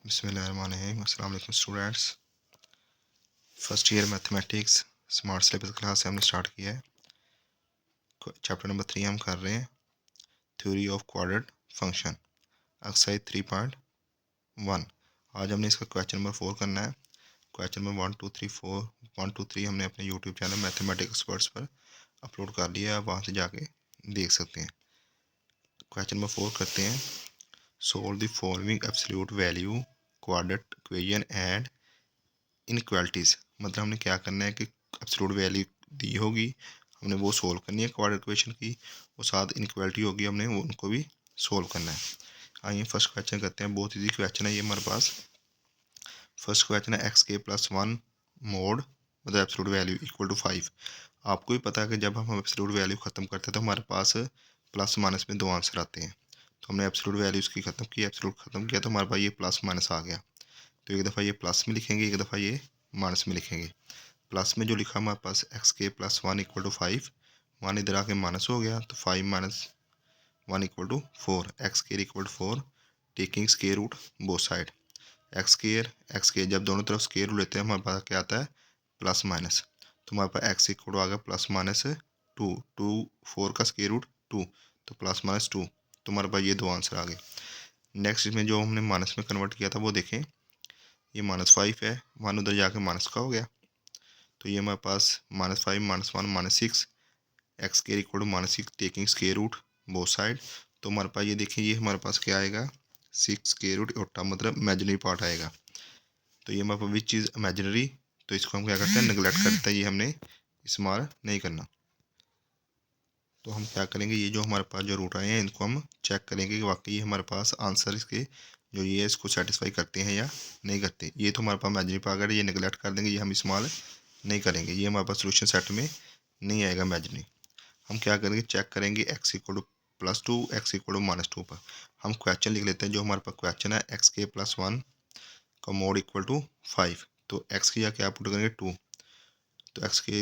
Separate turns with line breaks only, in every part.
बिस्मिल्लाहिर्रहमानिर्रहीम। अस्सलाम वालेकुम students. First year mathematics smart syllabus class से हमने स्टार्ट किया है। चैप्टर नंबर 3 हम कर रहे हैं, theory of quadratic function, exercise 3.1। आज हमने इसका क्वेश्चन नंबर 4 करना है। क्वेश्चन नंबर 1 2 3 4 1 2 3 हमने अपने यूट्यूब चैनल मैथमेटिक्स एक्सपर्ट्स पर अपलोड कर लिया है, आप वहाँ से जाके देख सकते हैं। क्वेश्चन नंबर 4 करते हैं। Solve the following absolute value quadratic equation and inequalities. मतलब हमने क्या करना है कि एब्सोल्यूट वैल्यू दी होगी, हमने वो सोल्व करनी है क्वाड्रेटिक इक्वेशन की, और साथ इनइक्वालिटी होगी, हमने वो उनको भी सोल्व करना है। आइए फर्स्ट क्वेश्चन करते हैं। बहुत ईजी क्वेश्चन है ये हमारे पास। फर्स्ट क्वेश्चन है एक्स के प्लस 1 मोड मतलब एब्सोल्यूट वैल्यू इक्वल टू 5। आपको भी पता है कि जब हम एब्सोल्यूट वैल्यू ख़त्म करते हैं तो हमारे पास प्लस माइनस में दो आंसर आते हैं। तो हमने एब्सोल्यूट वैल्यू इसकी ख़त्म की, एब्सोल्यूट ख़त्म किया तो हमारे पास ये प्लस माइनस आ गया। तो एक दफ़ा ये प्लस में लिखेंगे, एक दफ़ा ये माइनस में लिखेंगे। प्लस में जो लिखा हमारे पास एक्स के प्लस 1 इक्वल टू 5, 1 इधर आके माइनस हो गया तो 5 minus 1 equal to 4, x square equal to 4, taking square root both side. X square जब दोनों तरफ स्केयर रूट लेते हैं हमारे पास क्या आता है, प्लस माइनस। तो हमारे पास एक्स इक्वल आ गया प्लस माइनस 2, 4 का स्केयर रूट 2, तो प्लस माइनस 2। तो हमारे पास ये दो आंसर आ गए। नेक्स्ट इसमें जो हमने माइनस में कन्वर्ट किया था वो देखें, ये -5 है, 1 उधर जाके माइनस का हो गया, तो ये हमारे पास -5 -1 -6, x square equal to -6 taking square root both side. तो हमारे पास ये देखिए, ये हमारे पास क्या आएगा, 6 स्केयर रूट ओटा मतलब इमेजिनरी पार्ट आएगा। तो ये हमारे पास विच चीज़ इमेजिनरी, तो इसको हम क्या करते हैं, निगलेक्ट करते हैं, ये हमने इस्तेमाल नहीं करना। तो हम क्या करेंगे, ये जो हमारे पास जो रूट आए हैं इनको हम चेक करेंगे कि वाकई ये हमारे पास आंसर इसके जो ये इसको सेटिस्फाई करते हैं या नहीं करते। ये तो हमारे पास इमेजिनरी पार्ट है, ये निगलेक्ट कर देंगे, ये हम इस्तेमाल नहीं करेंगे, ये हमारे पास सोल्यूशन सेट में नहीं आएगा इमेजिनरी। हम क्या करेंगे, चेक करेंगे x equal to +2 x equal to -2 पर। हम क्वेश्चन लिख लेते हैं, जो हमारे पास क्वेश्चन है एक्स के प्लस 1 का मोड इक्वल टू 5। तो एक्स की जगह क्या पुट करेंगे 2, तो एक्स की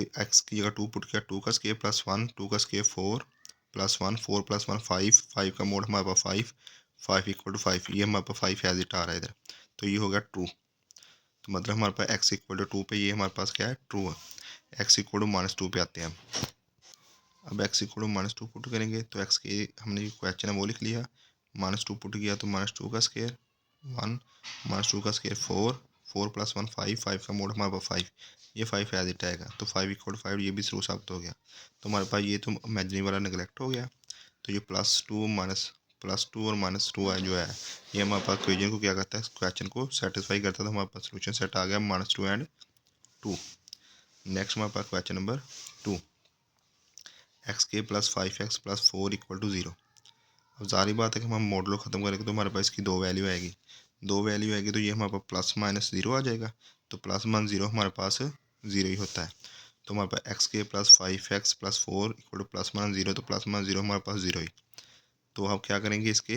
जगह 2 पुट किया, 2 का स्केयर प्लस 1, 2 का स्केयर 4 प्लस 1, 4 प्लस 1 5, 5 का मोड हमारे पास 5, 5 इक्वल टू 5, ये हमारे पास 5 एज इट आ रहा है इधर, तो ये हो गया ट्रू। तो मतलब हमारे पास एक्स इक्वल टू 2 पे ये हमारे पास क्या है, ट्रू है। एक्स इक्वल टू -2 पे आते हैं हम। अब एक्स इक्वल टू -2 पुट करेंगे, तो एक्स के हमने जो क्वेश्चन है वो लिख लिया, -2 पुट किया तो -2 का स्केयर 1, -2 का स्केयर 4, 4 प्लस 1 5, 5 का मोड हमारे पास 5, ये 5 एज इट आएगा, तो 5 इक्वल टू 5 ये भी ट्रू साबित हो गया। तो हमारे पास ये तो इमेजिनरी वाला निगलेक्ट हो गया। तो ये +2 और -2 है जो है, ये हमारे पास क्वेश्चन को क्या करता है, क्वेश्चन को सेटिस्फाई करता है। तो हमारे पास सोल्यूशन सेट आ गया -2 एंड 2। नेक्स्ट हमारे पास क्वेश्चन नंबर 2, एक्स के plus 5x plus 4 equal to 0। अब जारी बात है कि हम मॉडलो ख़त्म करेंगे तो हमारे पास इसकी दो वैल्यू आएगी, तो ये हमारे पास प्लस माइनस 0 आ जाएगा। तो प्लस माइनस 0 हमारे पास 0 ही होता है। तो हमारे पास एक्स के plus 5x plus 4 equal two plus minus 0, तो प्लस माइनस 0 हमारे पास 0 ही। तो हम क्या करेंगे, इसके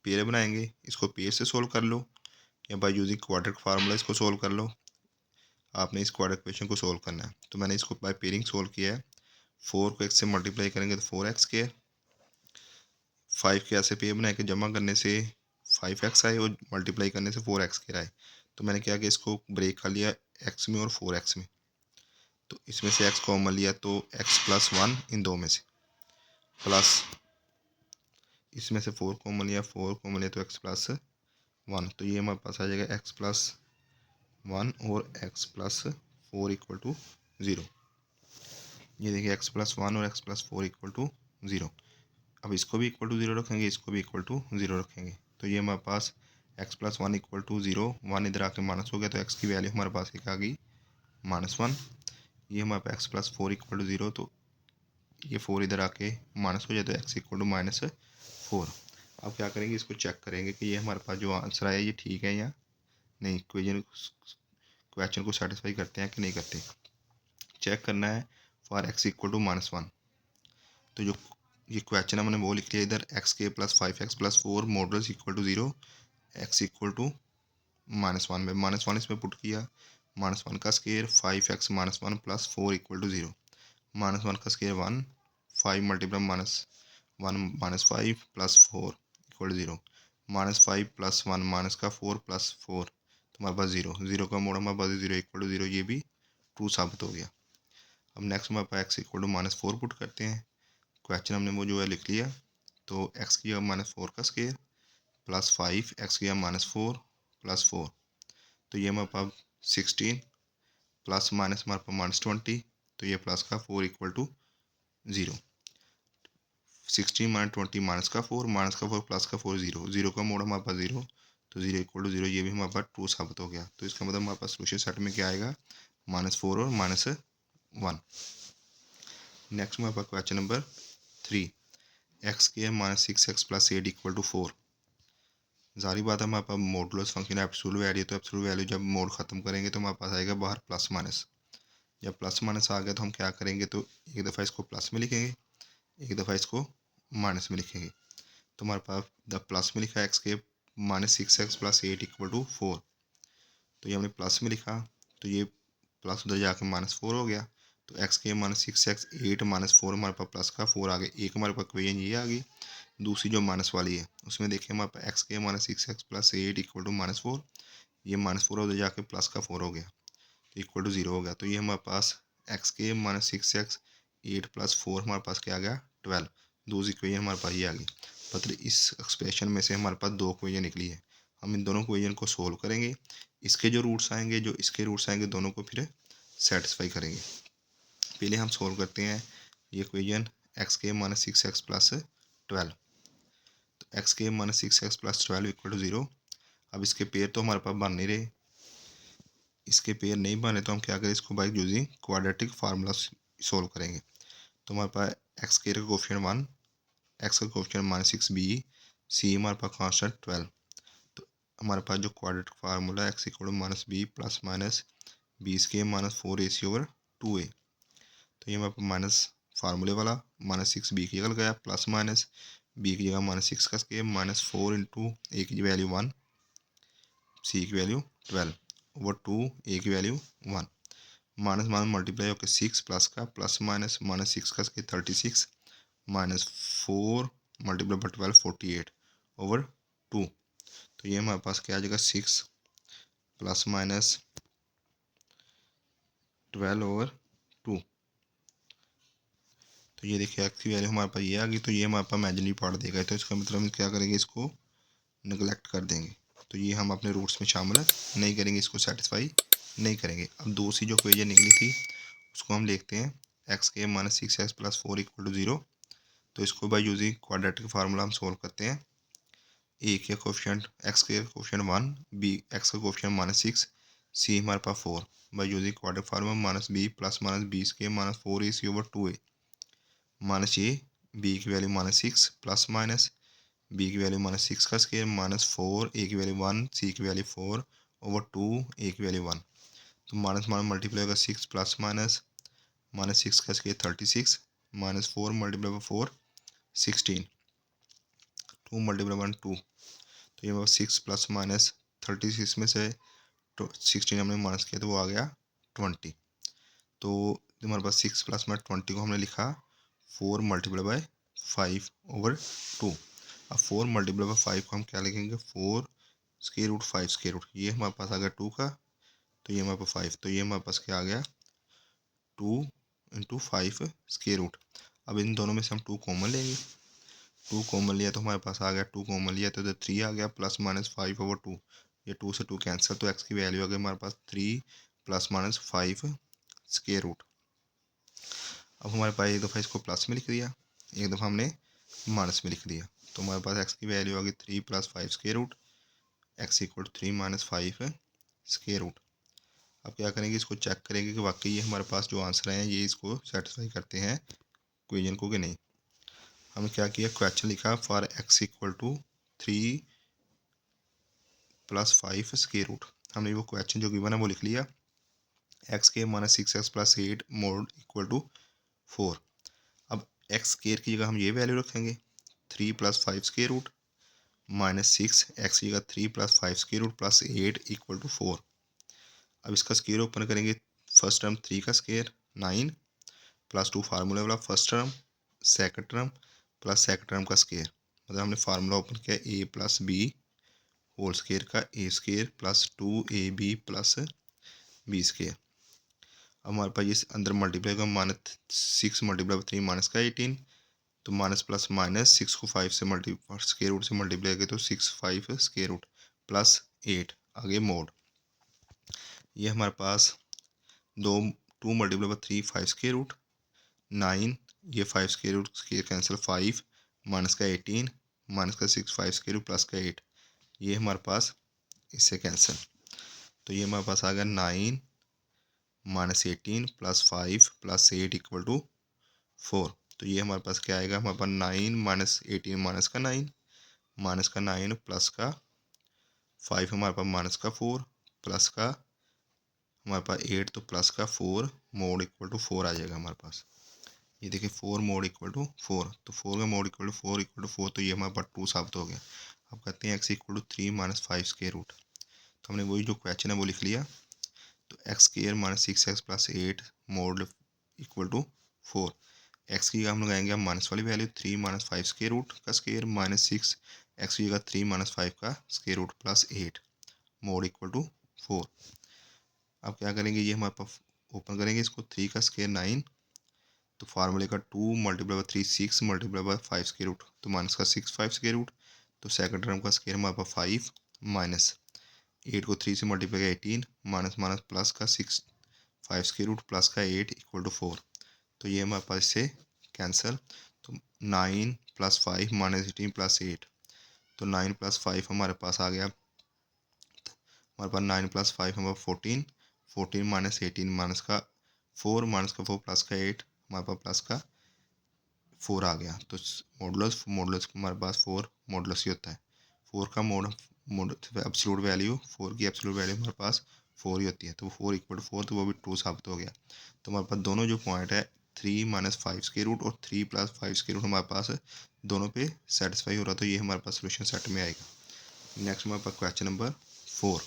पेयर बनाएंगे, इसको पेयर से सोल्व कर लो या बाय यूजिंग क्वाड्रेटिक फार्मूला इसको सोल्व कर लो। आपने इस क्वाड्रेटिक इक्वेशन को सोल्व करना है, तो मैंने इसको बाय पेयरिंग सोल्व किया है। 4 को x से मल्टीप्लाई करेंगे तो 4x के, 5 के ऐसे पेयर बनाए कि जमा करने से 5x आए और मल्टीप्लाई करने से 4x के आए। तो मैंने क्या किया, इसको ब्रेक कर लिया x में और 4x में, तो इसमें से x कॉमन लिया तो x प्लस 1 इन दो में से, प्लस इसमें से 4 कॉमन लिया, 4 कॉमन लिया तो x प्लस 1, तो ये हमारे पास आ जाएगा x प्लस 1 और x प्लस 4 इक्वल टू 0। ये देखिए x प्लस 1 और x प्लस 4 इक्वल टू 0। अब इसको भी इक्वल टू 0 रखेंगे, इसको भी इक्वल टू 0 रखेंगे, तो ये हमारे पास x प्लस 1 इक्वल टू 0, 1 इधर आके माइनस हो गया, तो x की वैल्यू हमारे पास एक आ गई -1। ये हमारे पास x प्लस 4 इक्वल टू 0, तो ये 4 इधर आके माइनस हो जाए तो x इक्वल टू -4। अब क्या करेंगे, इसको चेक करेंगे कि ये हमारे पास जो आंसर आया ये ठीक है या नहीं, क्वेश्चन को सेटिस्फाई करते हैं कि नहीं करते। चेक करना है फॉर x इक्वल टू -1। तो जो ये क्वेश्चन है मैंने वो लिख लिया इधर, एक्स के plus 5x plus 4 models equal to 0, x equal to -1 में -1 इसमें पुट किया, -1 का square 5x -1 plus 4 equal to 0, -1 का square 1, 5 multiply -1 -5 plus 4 equal to 0, -5 + 1 minus का 4 + 4 तो हमारे पास 0, 0 का मोड़ हमारे पास 0 = 0, ये भी ट्रू साबित हो गया। अब नेक्स्ट हमारे पास x = -4 पुट करते हैं। क्वेश्चन हमने वो जो है लिख लिया, तो x की जगह -4 का स्क्वायर प्लस 5 x की जगह -4 + 4 तो ये हमारे पास 16 प्लस माइनस हमारे पास -20 तो ये प्लस का 4 = 0। 16 - 20 माइनस का 4 प्लस का 4 0, 0 का मोड़ हमारे पास 0 तो 0 = 0, ये भी हमारे पास ट्रू साबित हो गया। तो इसका मतलब हमारे पास सोल्यूशन सेट में क्या आएगा, -4 और -1। नेक्स्ट हमारे पास क्वेश्चन नंबर 3, x² - 6x + 8 = 4। जारी बात है हमारे पास मॉडुलस फंक्शन एब्सोल्यूट वैल्यू, तो एब्सोल्यूट वैल्यू जब मोड ख़त्म करेंगे तो हमारे पास आएगा बाहर प्लस माइनस। जब प्लस माइनस आ गया तो हम क्या करेंगे, तो एक दफ़ा इसको प्लस में लिखेंगे, एक दफ़ा इसको माइनस में लिखेंगे। तो हमारे पास द प्लस में लिखा x² - 6x + 8 = 4 तो ये हमने प्लस में लिखा, तो ये प्लस उधर जाकर -4 हो गया। तो x² - 6x 8 - 4 हमारे पास प्लस का 4 आ गया। एक हमारे पास इक्वेशन ये आ गई, दूसरी जो माइनस वाली है उसमें देखिए हमारे पास x² - 6x + 8 = -4, ये -4 उधर जाके प्लस का 4 हो गया तो = 0 हो गया। तो ये हमारे पास x² - 6x 8 + 4 हमारे पास क्या आ गया 12। दूसरी इक्वेशन हमारे पास ये आ गई। मतलब इस एक्सप्रेशन में से हमारे पास दो इक्वेशन निकली है। हम इन दोनों इक्वेशन को सोल्व करेंगे, इसके जो रूट्स आएंगे, जो इसके रूट्स आएंगे, दोनों को फिर सेटिस्फाई करेंगे। पहले हम सोल्व करते हैं ये इक्वेशन x² - 6x + 12। तो x² - 6x + 12 = 0। अब इसके पेयर तो हमारे पास बन नहीं रहे, इसके पेयर नहीं बने तो हम क्या करें, इसको by using quadratic formula solve करेंगे। तो हमारे पास x² का कोफिशिएंट 1, x का कोफिशिएंट -6b, c हमारे पास कांस्टेंट 12। तो हमारे पास जो quadratic formula x = -b ± b² - 4ac/2a, तो ये हमारे पास माइनस फार्मूले वाला -6b की जगह गया, प्लस माइनस b की जगह -6 का स्क्वायर -4 × a की वैल्यू 1, c की वैल्यू 12/2, a की वैल्यू 1, माइनस माइनस मल्टीप्लाई होकर 6 प्लस का प्लस माइनस -6 का स्क्वायर 36 -4 × 12 48/2। तो ये हमारे पास क्या आ जाएगा 6 ± 12/2। तो ये देखिए एक्स की वैल्यू हमारे पास ये आ गई, तो ये हमारे पास इमेजिनरी पार्ट देगा, तो इसका मतलब हम क्या करेंगे, इसको निगलेक्ट कर देंगे। तो ये हम अपने रूट्स में शामिल नहीं करेंगे, इसको सेटिस्फाई नहीं करेंगे। अब दूसरी जो इक्वेशन निकली थी उसको हम लिखते हैं x² - 6x + 4 = 0। तो इसको बाय यूजिंग क्वाड्रेटिक फार्मूला हम सोल्व करते हैं। a के कोफिशिएंट x के कोफिशिएंट 1, b x का कोफिशिएंट -6, c हमारे पास 4, by using quadratic formula -b ± b² - 4ac/2a minus ये b की वैल्यू -6 प्लस माइनस b की वैल्यू -6 का स्क्वायर -4, a की वैल्यू 1, c की वैल्यू 4/2, a की वैल्यू 1। तो माइनस माइनस मल्टीप्लाई होगा 6 प्लस माइनस -6 का स्क्वायर 36 -4 × 4 16, 2 × 1 2। तो ये 6 प्लस माइनस 36 में से 16 हमने माइनस किया तो वो आ गया 20। तो हमारे पास 6 प्लस में 20 को हमने लिखा 4 × 5/2। अब 4 × 5 को हम क्या लिखेंगे, 4 √ 5 ये हमारे पास आ गया 2 का, तो ये हमारे पास 5, तो ये हमारे पास क्या आ गया 2 × 5 √। अब इन दोनों में से हम 2 कॉमन लेंगे, 2 कॉमन लिया तो हमारे पास आ गया 2 कॉमन लिया तो इधर 3 आ गया प्लस माइनस 5/2, ये 2 से 2 कैंसिल, तो x की वैल्यू आ गई हमारे पास 3 ± 5 √। अब हमारे पास एक दफ़ा इसको प्लस में लिख दिया, एक दफ़ा हमने माइनस में लिख दिया, तो हमारे पास x की वैल्यू आ गई 3 + 5 √, x = 3 - 5 √। अब क्या करेंगे, इसको चेक करेंगे कि वाकई ये हमारे पास जो आंसर हैं ये इसको सेटिस्फाई करते हैं इक्वेशन को कि नहीं। हमने क्या किया, क्वेश्चन लिखा फॉर x = 3 + 5 हमने वो क्वेश्चन जो गिवन है वो लिख लिया, x² - 6x + 8 mod = 4। अब x² की जगह हम ये वैल्यू रखेंगे 3 + 5 -6 x की जगह 3 + 5 + 8 = 4। अब इसका स्क्वायर ओपन करेंगे, फर्स्ट टर्म 3 का स्क्वायर 9 +2 फार्मूले वाला first term, second term plus second term का स्क्वायर मतलब हमने फार्मूला ओपन किया A plus B whole square का A square plus 2ab plus B square. अब हमारे पास ये अंदर मल्टीप्लाई का -6 मल्टीप्लाई 3 माइनस का 18, तो माइनस प्लस माइनस 6 को 5 से स्केयर रूट से मल्टीप्लाई किया तो 6 5 स्केयर रूट प्लस 8 आगे मोड। ये हमारे पास 2 मल्टीप्लाई 3 5 स्केयर रूट 9, ये 5 square root square cancel 5 minus का 18 माइनस का 6 5 स्केयर रूट प्लस का 8, ये हमारे पास इससे कैंसिल। तो ये हमारे पास आ गया 9 minus 18 plus 5 plus 8 equal to 4। तो ये हमारे पास क्या आएगा, हमारे पास 9 माइनस 18 माइनस का 9 प्लस का 5 हमारे पास माइनस का 4 प्लस का हमारे पास 8 तो प्लस का 4 मोड इक्वल टू 4 आ जाएगा हमारे पास। ये देखिए 4 मोड इक्वल टू 4, तो 4 का मोड इक्वल टू 4 तो ये हमारे पास 2 साबित हो गया। अब कहते हैं x equal to 3 minus 5 square root, तो हमने वही जो क्वेश्चन है वो लिख लिया। तो x square minus 6x plus 8 mod equal to 4, x की हम लगाएंगे हम माइनस वाली वैल्यू 3 माइनस 5 स्केयर रूट का स्केयर माइनस 6, एक्स की जगह 3 माइनस 5 का square root plus 8 mod equal to 4। अब क्या करेंगे, ये हमारे पास ओपन करेंगे इसको, 3 का स्केयर 9, तो फार्मूले का 2 multiply by 3 6 multiply by 5 square root, तो माइनस का 6 5 स्केयर रूट, तो सेकंड टर्म का स्केयर हमारे पास 5 माइनस 8 को 3 से मल्टीप्लाई का 18 माइनस माइनस प्लस का 6 5 स्केयर रूट प्लस का 8 इक्वल टू 4। तो ये हमारे पास इससे कैंसिल, तो 9 प्लस 5 माइनस 18 प्लस 8, तो 9 प्लस 5 हमारे पास आ गया, हमारे पास 9 प्लस 5 हमारे 14 माइनस 18 माइनस का 4 प्लस का 8 हमारे पास प्लस का 4 आ गया। तो मॉडुलस हमारे पास 4 मॉडुलस ही होता है, 4 का मोड एब्सोल्यूट वैल्यू 4 की एब्सोल्यूट वैल्यू हमारे पास 4 ही होती है, तो 4 इक्वल टू 4, तो वो भी 2 साबित हो गया। तो हमारे पास दोनों जो पॉइंट है 3 माइनस 5 स्केयर रूट और 3 प्लस 5 स्केयर रूट हमारे पास दोनों पे सेटिस्फाई हो रहा, तो ये हमारे पास सोल्यूशन सेट में आएगा। नेक्स्ट हमारे पास क्वेश्चन नंबर 4,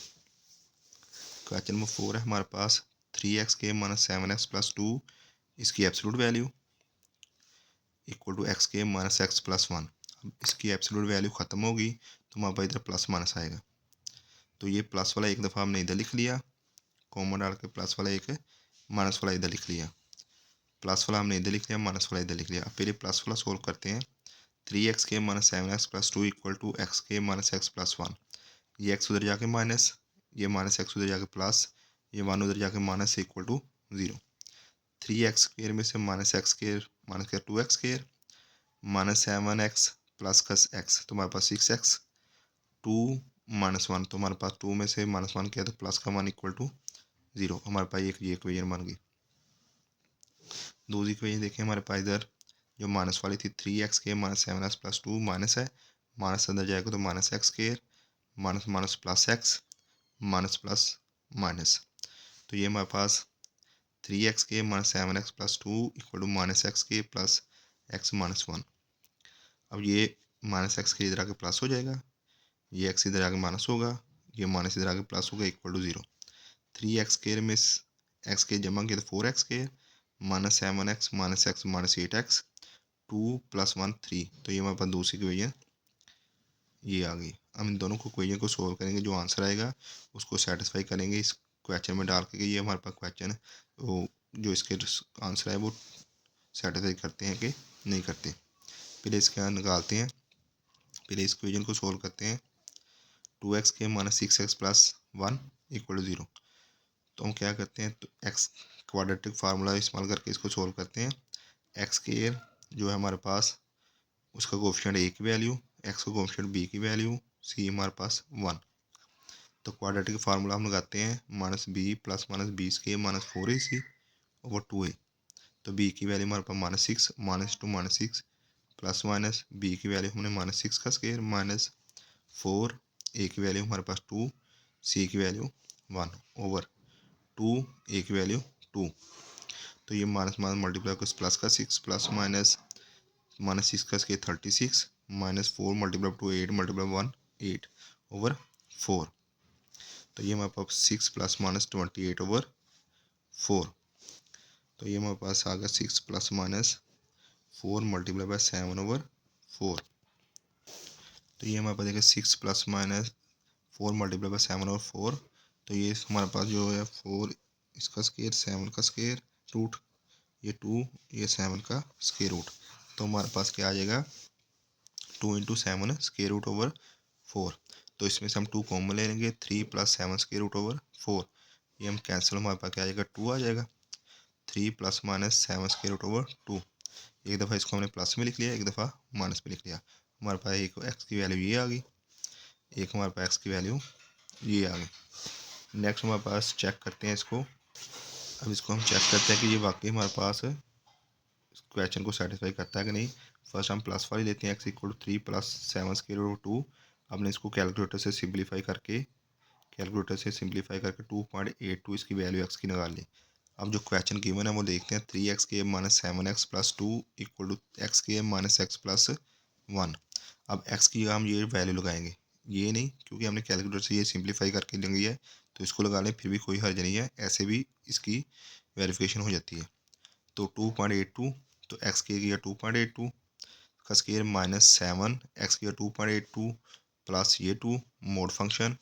क्वेश्चन नंबर 4 है हमारे पास 3x के माइनस 7x प्लस 2 इसकी absolute value equal to x के माइनस एक्स प्लस 1। अब इसकी एब्सोल्यूट वैल्यू ख़त्म होगी तो हमारे पास इधर प्लस माइनस आएगा, तो ये प्लस वाला एक दफ़ा हमने इधर लिख लिया, कॉमन डाल के प्लस वाला एक माइनस वाला इधर लिख लिया, प्लस वाला हमने इधर लिख लिया, माइनस वाला इधर लिख लिया। अब पहले प्लस वाला सोल्व करते हैं, 3x के minus 7x plus 2 equal to x के माइनस एक्स प्लस 1। ये एक्स उधर जाके माइनस, ये माइनस एक्स उधर जाके प्लस, ये 1 उधर जाके minus equal to 0। 3x square में से माइनस एक्स स्क्वेयर माइनस का 2x square minus 7x plus का एक्स, तो हमारे पास 6x 2 माइनस 1, तो हमारे पास 2 में से माइनस 1 किया तो प्लस का 1 इक्वल टू 0। हमारे पास एक ये इक्वेशन बन गई। दूसरी इक्वेशन देखें, हमारे पास इधर जो माइनस वाली थी 3x के माइनस 7x प्लस 2 माइनस है, माइनस अंदर जाएगा तो minus x square minus minus plus x minus plus minus, तो ये हमारे पास 3x के minus 7x plus 2 equal to minus x के प्लस एक्स माइनस 1। अब ये माइनस एक्स के इधर आके प्लस हो जाएगा, ये एक्स इधर आके माइनस होगा, ये माइनस इधर आके प्लस होगा इक्वल टू 0। 3x स्क्वायर में एक्स के जमा किया तो 4x square minus 7x minus 8x 2 plus 1 3, तो ये हमारे पास दूसरी इक्वेशन ये आ गई। हम इन दोनों को इक्वेशन को सोल्व करेंगे, जो आंसर आएगा उसको सेटिस्फाई करेंगे इस क्वेश्चन में डाल के, ये हमारे पास क्वेश्चन है, तो जो इसके आंसर है वो सेटिस्फाई करते हैं कि नहीं करते। पहले इसके निकालते हैं, पहले इस इक्वेशन को सोल्व करते हैं। 2x के minus 6x plus 1 equal to 0, तो हम क्या करते हैं, तो एक्स क्वाड्रेटिक फार्मूला इस्तेमाल करके इसको सोल्व करते हैं। एक्स स्क्वायर जो है हमारे पास उसका कोफिशिएंट ए की वैल्यू, एक्स का कोफिशिएंट बी की वैल्यू, सी हमारे पास 1, तो क्वाड्रेटिक फार्मूला हम लगाते हैं minus b plus minus b square minus 4ac over 2a, तो बी की वैल्यू हमारे पास -6 -2 -6 प्लस माइनस बी की वैल्यू हमने -6 का स्क्वायर माइनस 4, ए की वैल्यू हमारे पास 2, सी की वैल्यू 1 ओवर 2, ए की वैल्यू 2, तो ये माइनस माइनस मल्टीप्लाई कर प्लस का 6 प्लस माइनस -6 का square 36 minus 4 multiply two 8 multiply 1 8 over 4, तो ये हमारे पास 6 प्लस माइनस 28 ओवर 4, तो ये हमारे पास आ गया 6 plus minus 4 multiply by 7 over 4। तो ये हमारे पास देखिए 6 प्लस माइनस 4 मल्टीप्लाई बाई 7 और 4, तो ये हमारे पास जो है 4 इसका स्केयर, 7 का स्केयर रूट, ये 2, ये 7 का स्केयर रूट, तो हमारे पास क्या आ जाएगा 2 इंटू 7 स्केयर रूट ओवर 4। तो इसमें से हम 2 कॉमन ले लेंगे, 3 प्लस 7 स्केयर रूट ओवर 4, ये हम कैंसिल, हमारे पास क्या आ जाएगा 2 आ जाएगा। 3 plus minus 7 square root over 2, एक दफ़ा इसको हमने प्लस में लिख लिया, एक दफ़ा माइनस में लिख लिया। हमारे पास एक एक्स की वैल्यू ये आ गई, एक हमारे पास एक्स की वैल्यू ये आ गई। नेक्स्ट हमारे पास चेक करते हैं इसको। अब इसको हम चेक करते हैं कि ये वाकई हमारे पास क्वेश्चन को सेटिस्फाई करता है कि नहीं। फर्स्ट हम प्लस वाली लेते हैं, x equal to 3 plus 7 square root 2। हमने इसको कैलकुलेटर से सिंप्लीफाई करके 2.82 इसकी वैल्यू एक्स की निकाल ली। अब जो क्वेश्चन गिवन है वो देखते हैं, 3x के minus 7x plus 2 equal to x के माइनस एक्स प्लस 1। अब x की हम ये वैल्यू लगाएंगे, ये नहीं क्योंकि हमने कैलकुलेटर से ये सिंप्लीफाई करके लगी है, तो इसको लगा लें फिर भी कोई हर्ज नहीं है, ऐसे भी इसकी वेरिफिकेशन हो जाती है। तो 2.82, तो x के गया 2.82 का स्केयर माइनस 7 एक्स गया 2.82 प्लस ये 2 मोड फंक्शन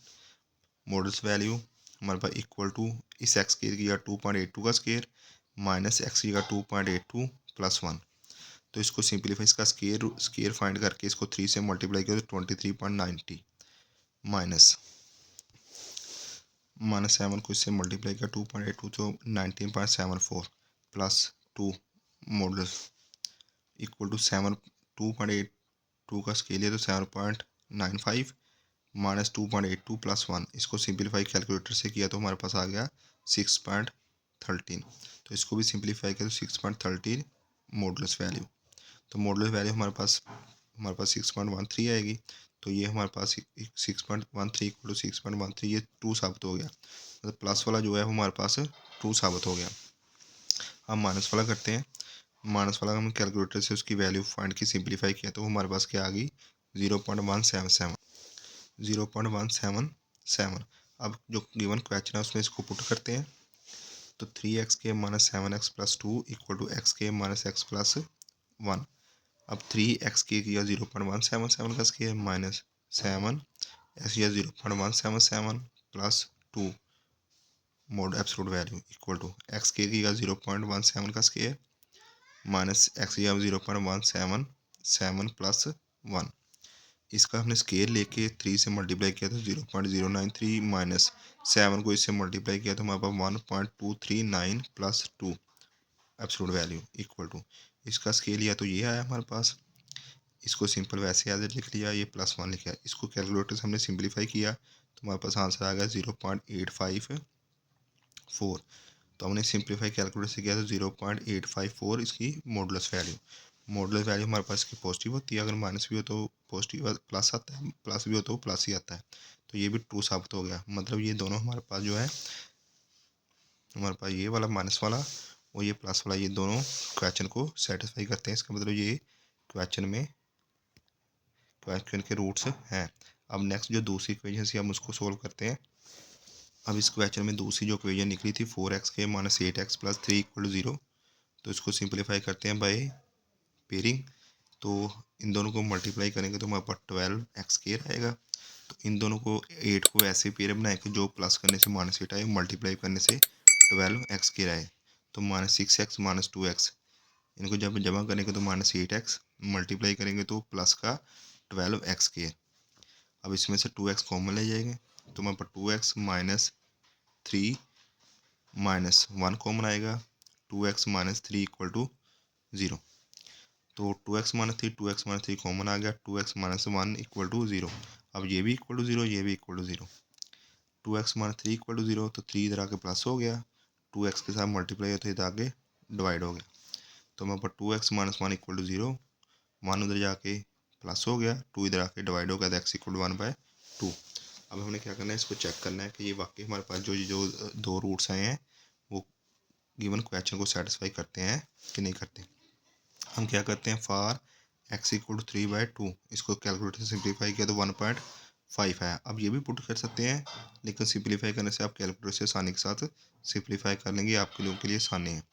मॉडल्स वैल्यू हमारे पास इक्वल टू इस एक्स के गया 2.82 का स्केयर माइनस एक्स की का 2.82 प्लस 1। तो इसको सिंप्लीफाई, इसका स्केयर फाइंड करके इसको 3 से मल्टीप्लाई किया तो 23.90 माइनस 7 को इससे मल्टीप्लाई किया 2.82 तो 19.74 प्लस 2 मॉडल इक्वल टू 7 2.82 का स्केल है तो 7.95 माइनस 2.82 प्लस 1। इसको सिंप्लीफाई कैलकुलेटर से किया तो हमारे पास आ गया 6.13। तो इसको भी सिंप्लीफाई किया तो 6.13 मॉडुलस वैल्यू। तो मॉडुलस वैल्यू हमारे पास 6.13 आएगी। तो ये हमारे पास 6.13 इक्वल टू 6.13, ये 2 साबित हो गया, मतलब प्लस वाला जो है वो हमारे पास 2 साबित हो गया। हम माइनस वाला करते हैं। माइनस वाला हम कैलकुलेटर से उसकी वैल्यू फाइंड की सिंप्लीफाई किया तो हमारे पास क्या आ गई 0.177। अब जो गिवन क्वेश्चन है उसमें इसको पुट करते हैं, तो 3x के minus 7x plus 2 equal to x के माइनस एक्स प्लस 1। अब 3x के किया 0.177 का स्केयर माइनस 7 एक्स किया 0.177 plus 2 mod absolute value equal to x के किया 0.17 का स्केयर माइनस एक्स किया 0.177 प्लस 1। इसका हमने स्केयर लेके 3 से मल्टीप्लाई किया तो 0.093 माइनस 7 को इससे मल्टीप्लाई किया तो हमारे पास 1.239 plus 2 absolute value equal to, इसका स्केल या तो ये आया हमारे पास, इसको सिंपल वैसे एज लिख लिया, ये प्लस 1 लिखा। इसको कैलकुलेटर से हमने सिंप्लीफाई किया तो हमारे पास आंसर आ गया 0.854। तो हमने सिंप्लीफाई कैलकुलेटर से किया तो 0.854 इसकी मॉडुलस वैल्यू। मॉडुलस वैल्यू हमारे पास इसकी पॉजिटिव होती है, अगर माइनस भी हो तो पॉजिटिव प्लस आता है, प्लस भी हो तो प्लस ही आता है। तो ये भी ट्रू साबित हो गया, मतलब ये दोनों हमारे पास जो है, हमारे पास ये वाला माइनस वाला और ये प्लस वाला, ये दोनों क्वेश्चन को सेटिस्फाई करते हैं। इसका मतलब ये क्वेश्चन के रूट्स हैं। अब नेक्स्ट जो दूसरी इक्वेशन थी हम उसको सोल्व करते हैं। अब इस क्वेश्चन में दूसरी जो इक्वेशन निकली थी 4x के minus 8x plus 3 equal to 0, तो इसको सिंप्लीफाई करते हैं बाय पेयरिंग। तो इन दोनों को मल्टीप्लाई करेंगे तो हमारे पास 12x केयर आएगा। तो इन दोनों को 8 को ऐसे पेयर बनाए कि जो प्लस करने से माइनस 8 आए, मल्टीप्लाई करने से 12x केयर आए। तो माइनस 6x माइनस 2x, इनको जब जमा करेंगे तो माइनस 8x, मल्टीप्लाई करेंगे तो प्लस का 12x केयर। अब इसमें से 2x कॉमन ले जाएंगे तो हमारे पास 2x माइनस 3 माइनस 1 कॉमन आएगा, 2x माइनस 3 इक्वल टू 0। तो 2x माइनस 3 कॉमन आ गया, 2x माइनस 1 इक्वल टू 0। अब ये भी इक्वल टू 0, ये भी equal to 0। 2x minus 3 equal to 0, तो 3 इधर आके प्लस हो गया, 2x के साथ मल्टीप्लाई होता है इधर आके डिवाइड हो गया। तो हमारे पास 2x माइनस 1 इक्वल टू 0, 1 उधर जाके प्लस हो गया, 2 इधर आके डिवाइड हो गया, तो x इक्वल टू 1/2। अब हमने क्या करना है, इसको चेक करना है कि ये वाकई हमारे पास जो दो रूट्स आए हैं वो गिवन क्वेश्चन को सेटिस्फाई करते हैं कि नहीं करते। हम क्या करते हैं, फॉर x इक्वल टू 3/2, इसको कैलकुलेटर से सिंप्लीफाई किया तो 1.5 है। अब ये भी पुट कर सकते हैं, लेकिन सिंप्लीफाई करने से आप कैलकुलेटर से आसानी के साथ सिंप्लीफाई कर लेंगे, आपके लोगों के लिए आसानी है।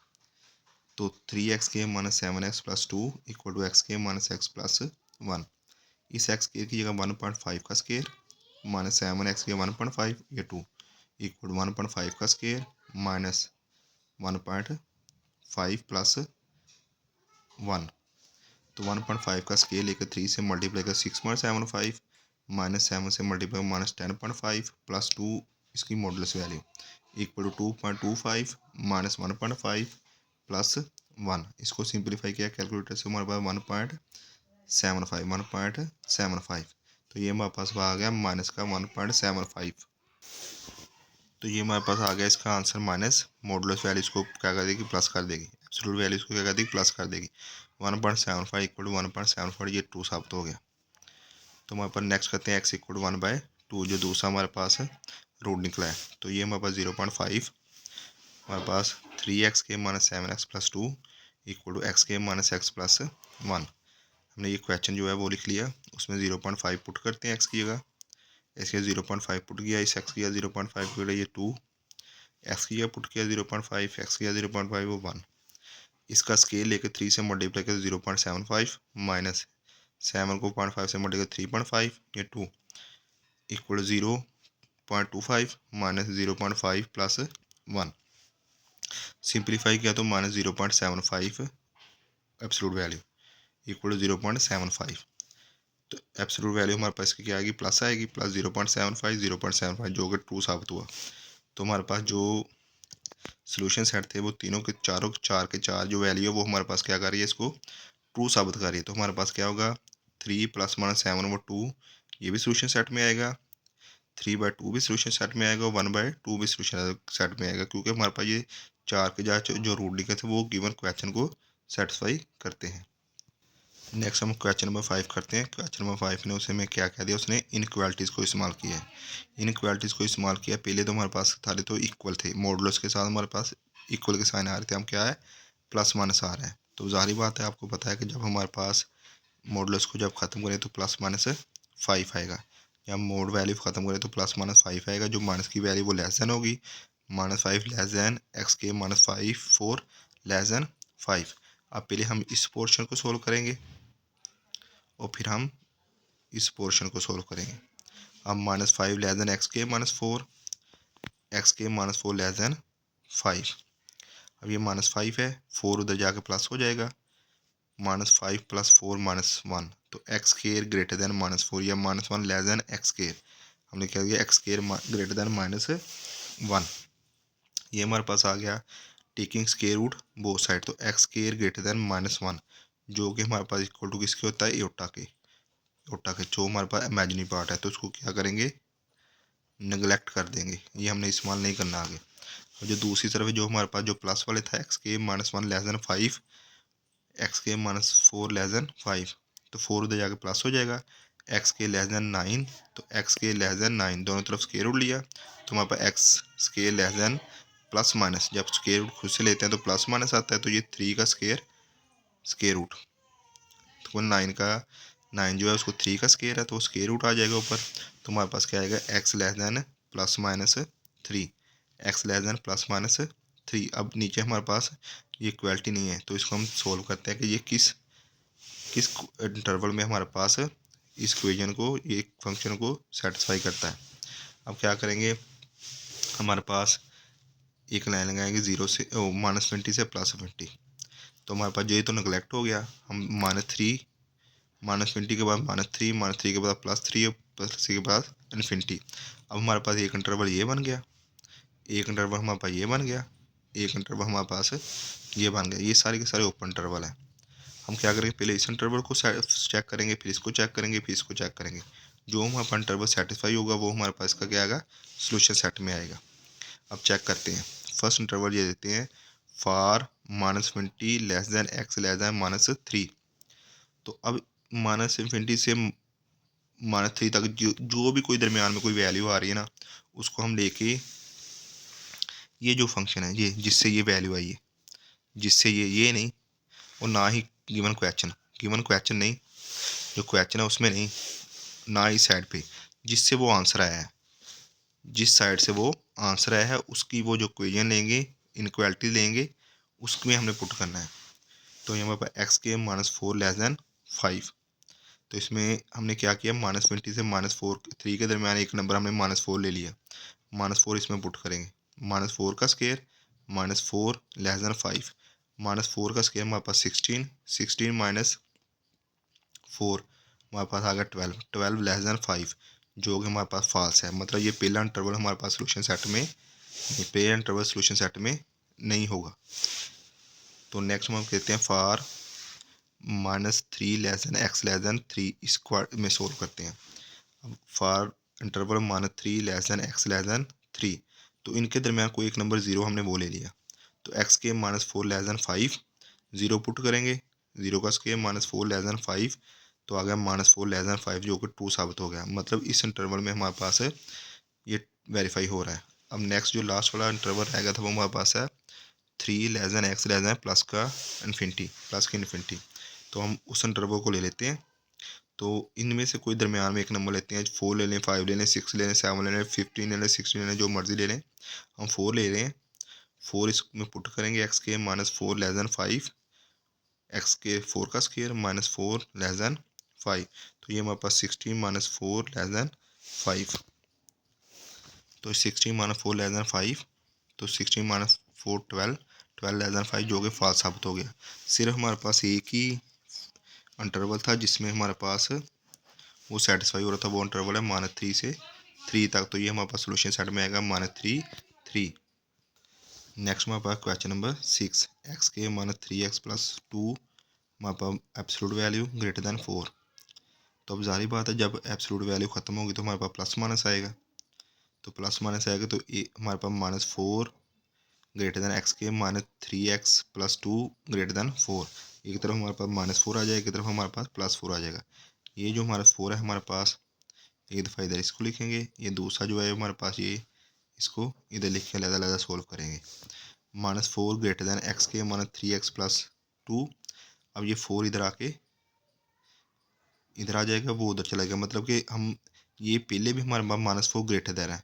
तो 3x के minus 7x plus 2 equal to x के माइनस एक्स प्लस 1। इस एक्स स्केयर की जगह 1.5 का स्केयर माइनस 7x की 1.5 या 2 इक्वल 1.5 का स्केयर माइनस 1.5 प्लस 1। तो 1.5 का स्केयर लेकर 3 से मल्टीप्लाई कर 6.75 माइनस 7 से मल्टीप्लाई माइनस 10.5 प्लस 2 इसकी modulus value equal to 2.25 minus 1.5 plus 1। इसको सिंप्लीफाई किया कैलकुलेटर से हमारे पास 1.75 तो ये हमारे पास आ गया माइनस का 1.75। तो ये हमारे पास आ गया इसका आंसर माइनस मॉडुलस वैल्यू इसको क्या कर देगी प्लस कर देगी, एब्सोल्यूट वैल्यू इसको क्या कर देगी प्लस कर देगी। 1.75 इक्वल टू 1.75 ये 2 साबित हो गया। तो हमारे पास नेक्स्ट करते हैं x इक्वल टू 1/2 जो दूसरा हमारे पास है रूट निकला है। तो ये हमारे पास 0.5 हमारे पास 3x के minus 7x plus 2 equal to x के माइनस x प्लस 1। हमने ये क्वेश्चन जो है वो लिख लिया, उसमें 0.5 पुट करते हैं x की जगह, इसके 0.5 पुट किया, इस x की जगह 0.5 की ये 2, x की जगह पुट किया 0.5, x की जगह 0.5 वो 1। इसका स्केल लेकर 3 से मल्टीप्लाई कर 0.75 माइनस 7 को 0.5 से मल्टीप्लाई 3.5 या 2 इक्वल 0.25 माइनस 0.5 प्लस 1। सिंप्लीफाई किया तो माइनस 0.75 एब्सोल्यूट वैल्यू इक्वल 0.75। तो एब्सोल्यूट वैल्यू हमारे पास इसकी क्या आएगी प्लस आएगी, प्लस 0.75 जो कि ट्रू साबित हुआ। तो हमारे पास जो सोल्यूशन सेट थे वो तीनों के चार के चार जो वैल्यू है वो हमारे पास क्या कर रही है इसको ट्रू साबित कर रही है। तो हमारे पास क्या होगा 3 प्लस माइनस 7 वो 2 ये भी सोल्यूशन सेट में आएगा, 3/2 भी सोल्यूशन सेट में आएगा, 1/2 भी सोल्यूशन सेट में आएगा, क्योंकि हमारे पास ये चार के चार जो रूट निकले थे वो गिवन क्वेश्चन को सेटिस्फाई करते हैं। नेक्स्ट हम क्वेश्चन नंबर 5 करते हैं। क्वेश्चन नंबर 5 ने उसे में क्या कह दिया, उसने इनइक्वालिटीज़ को इस्तेमाल किया है। इनइक्वालिटीज़ को इस्तेमाल किया, पहले तो हमारे पास सारे तो इक्वल थे, मॉडुलस के साथ हमारे पास इक्वल के साइन आ रहे थे, हम क्या है प्लस माइनस आ रहा है। तो जाहिर बात है आपको पता है कि जब हमारे पास मॉडुलस को जब ख़त्म करें तो प्लस माइनस 5 आएगा, या मोड वैल्यू ख़त्म करें तो प्लस माइनस 5 आएगा, जो माइनस की वैल्यू वो लेस देन होगी, -5 लेस देन एक्स के -5 4 लेस देन 5। अब पहले हम इस पोर्शन को सोल्व करेंगे और फिर हम इस पोर्शन को सोल्व करेंगे। अब -5 लेस देन एक्स के -4 एक्स के -4 लेस देन 5। अब ये -5 है, 4 उधर जाके प्लस हो जाएगा, -5 प्लस 4 -1 तो एक्स स्केयर ग्रेटर देन -4 या -1 लेस देन एक्स स्केयर। हमने क्या किया एक्स स्केयर ग्रेटर देन -1। ये हमारे पास आ गया taking square root both side, तो एक्स स्केयर ग्रेटर देन -1 जो कि हमारे पास इक्वल टू किसके होता है एटा के, जो हमारे पास इमेजिनरी पार्ट है, तो उसको क्या करेंगे नेगलेक्ट कर देंगे, ये हमने इस्तेमाल नहीं करना आगे। और जो दूसरी तरफ जो हमारे पास जो प्लस वाले था एक्स के -1 लेस देन 5 एक्स के -4 लेस देन 5 तो 4 उधर जाके प्लस हो जाएगा, एक्स के लेस देन 9 तो एक्स के लेस देन 9 दोनों तरफ स्केयर रूट लिया, तो हमारे पास x square less than plus minus, जब स्केयर रूट खुद से लेते हैं तो प्लस माइनस आता है, तो ये 3 का स्केयर रूट, तो 9 जो है उसको 3 का स्केयर है तो स्केयर रूट आ जाएगा ऊपर। तो हमारे पास क्या आएगा x less than plus minus 3 x less than plus minus 3। अब नीचे हमारे पास ये इक्वालिटी नहीं है, तो इसको हम सोल्व करते हैं कि ये किस इंटरवल में हमारे पास इस इक्वेशन को ये फंक्शन को सेटिस्फाई करता है। अब क्या करेंगे, हमारे पास एक लाइन लगाएंगे 0 से -20 से +20, तो हमारे पास ये तो नेगलेक्ट हो गया, हम -20 के बाद -3 के बाद +3 और +3 के बाद इन्फिनिटी। अब हमारे पास एक इंटरवल ये बन गया, एक इंटरवल हमारे पास ये बन गया, एक इंटरवल हमारे पास ये बन गया, ये सारे के सारे ओपन इंटरवल हैं। हम क्या करेंगे पहले इस इंटरवल को चेक करेंगे, फिर इसको चेक करेंगे, फिर इसको चेक करेंगे, जो हमारे पास इंटरवल सेटिस्फाई होगा वो हमारे पास इसका क्या आएगा सोल्यूशन सेट में आएगा। अब चेक करते हैं, फर्स्ट इंटरवल ये देते हैं for -20 less than x less than -3। तो अब -इन्फिनिटी से -3 तक जो भी कोई दरमियान में कोई वैल्यू आ रही है ना, उसको हम लेके ये जो फंक्शन है ये जिससे ये वैल्यू आई है, जिससे ये नहीं, और ना ही गिवन क्वेश्चन नहीं, जो क्वेश्चन है उसमें नहीं, ना ही साइड पे जिससे वो आंसर आया है, जिस साइड से वो आंसर आया है उसकी वो जो इक्वेशन लेंगे इनइक्वालिटी लेंगे उसमें हमने पुट करना है। तो यहाँ पर एक्स के -4 लेस देन 5, तो इसमें हमने क्या किया, -20 से -3 के दरमियान एक नंबर हमने -4 ले लिया, -4 इसमें पुट करेंगे, -4 का स्क्वायर -4 <5, -4 का स्क्वायर हमारे पास 16, 16 -4 हमारे पास आ गया 12, 12 <5, जो कि हमारे पास फॉल्स है, मतलब ये पहला इंटरवल हमारे पास सोल्यूशन सेट में, पहला इंटरवल सोल्यूशन सेट में नहीं होगा। तो नेक्स्ट हम कहते हैं फॉर -3 x3 इसको में सोल्व करते हैं। अब फॉर इंटरवल -3 x3, तो इनके दरमियान कोई एक नंबर ज़ीरो हमने वो ले लिया, तो x के -4 5 ज़ीरो पुट करेंगे, ज़ीरो का स्क्वायर -4 5, तो आ गया -4 5 जो कि 2 साबित हो गया, मतलब इस इंटरवल में हमारे पास है ये वेरीफाई हो रहा है। अब नेक्स्ट जो लास्ट वाला इंटरवल रहेगा था वो हमारे पास है 3 x प्लस का इन्फिनिटी, तो हम उस इंटरवल को ले लेते हैं। तो इनमें से कोई दरमियान में एक नंबर लेते हैं, 4 ले लें, 5 ले लें, 6 ले लें, 7 ले लें, 15 ले लें, 16 ले लें, जो मर्जी ले लें, हम 4 ले रहे हैं। 4 इसमें पुट करेंगे, x के -4 5, x के 4 का स्क्वायर -4 5, तो ये हमारे पास 16 -4 5, तो 16 -4 5, तो 16 -4 12, 12 5 जो कि फॉल्स साबित हो गया। सिर्फ हमारे पास एक ही इंटरवल था जिसमें हमारे पास वो सेटिस्फाई हो रहा था, वो इंटरवल है -3 से 3 तक, तो ये हमारे पास सोल्यूशन सेट में आएगा -3 3। नेक्स्ट हमारे पास क्वेश्चन नंबर 6, x के -3x प्लस 2 हमारे पास एब्सोल्यूट वैल्यू ग्रेटर दैन 4। तो अब जारी बात है जब एब्सोल्यूट वैल्यू ख़त्म होगी तो हमारे पास प्लस माइनस आएगा, तो प्लस माइनस आएगा तो हमारे पास -4 ग्रेटर दैन एक्स के -3x प्लस 2 ग्रेटर दैन 4, एक तरफ हमारे पास -4 आ जाएगा, एक तरफ हमारे पास +4 आ जाएगा। ये जो हमारा 4 है हमारे पास, एक दफ़ा इधर इसको लिखेंगे, ये दूसरा जो है हमारे पास ये इसको इधर लिख के अलग-अलग सोल्व करेंगे। -4 ग्रेटर दैन एक्स के -3x प्लस 2, अब ये 4 इधर आके इधर आ जाएगा, वो उधर चला गया, मतलब कि हम ये पहले भी हमारे पास -4 ग्रेटर दैन है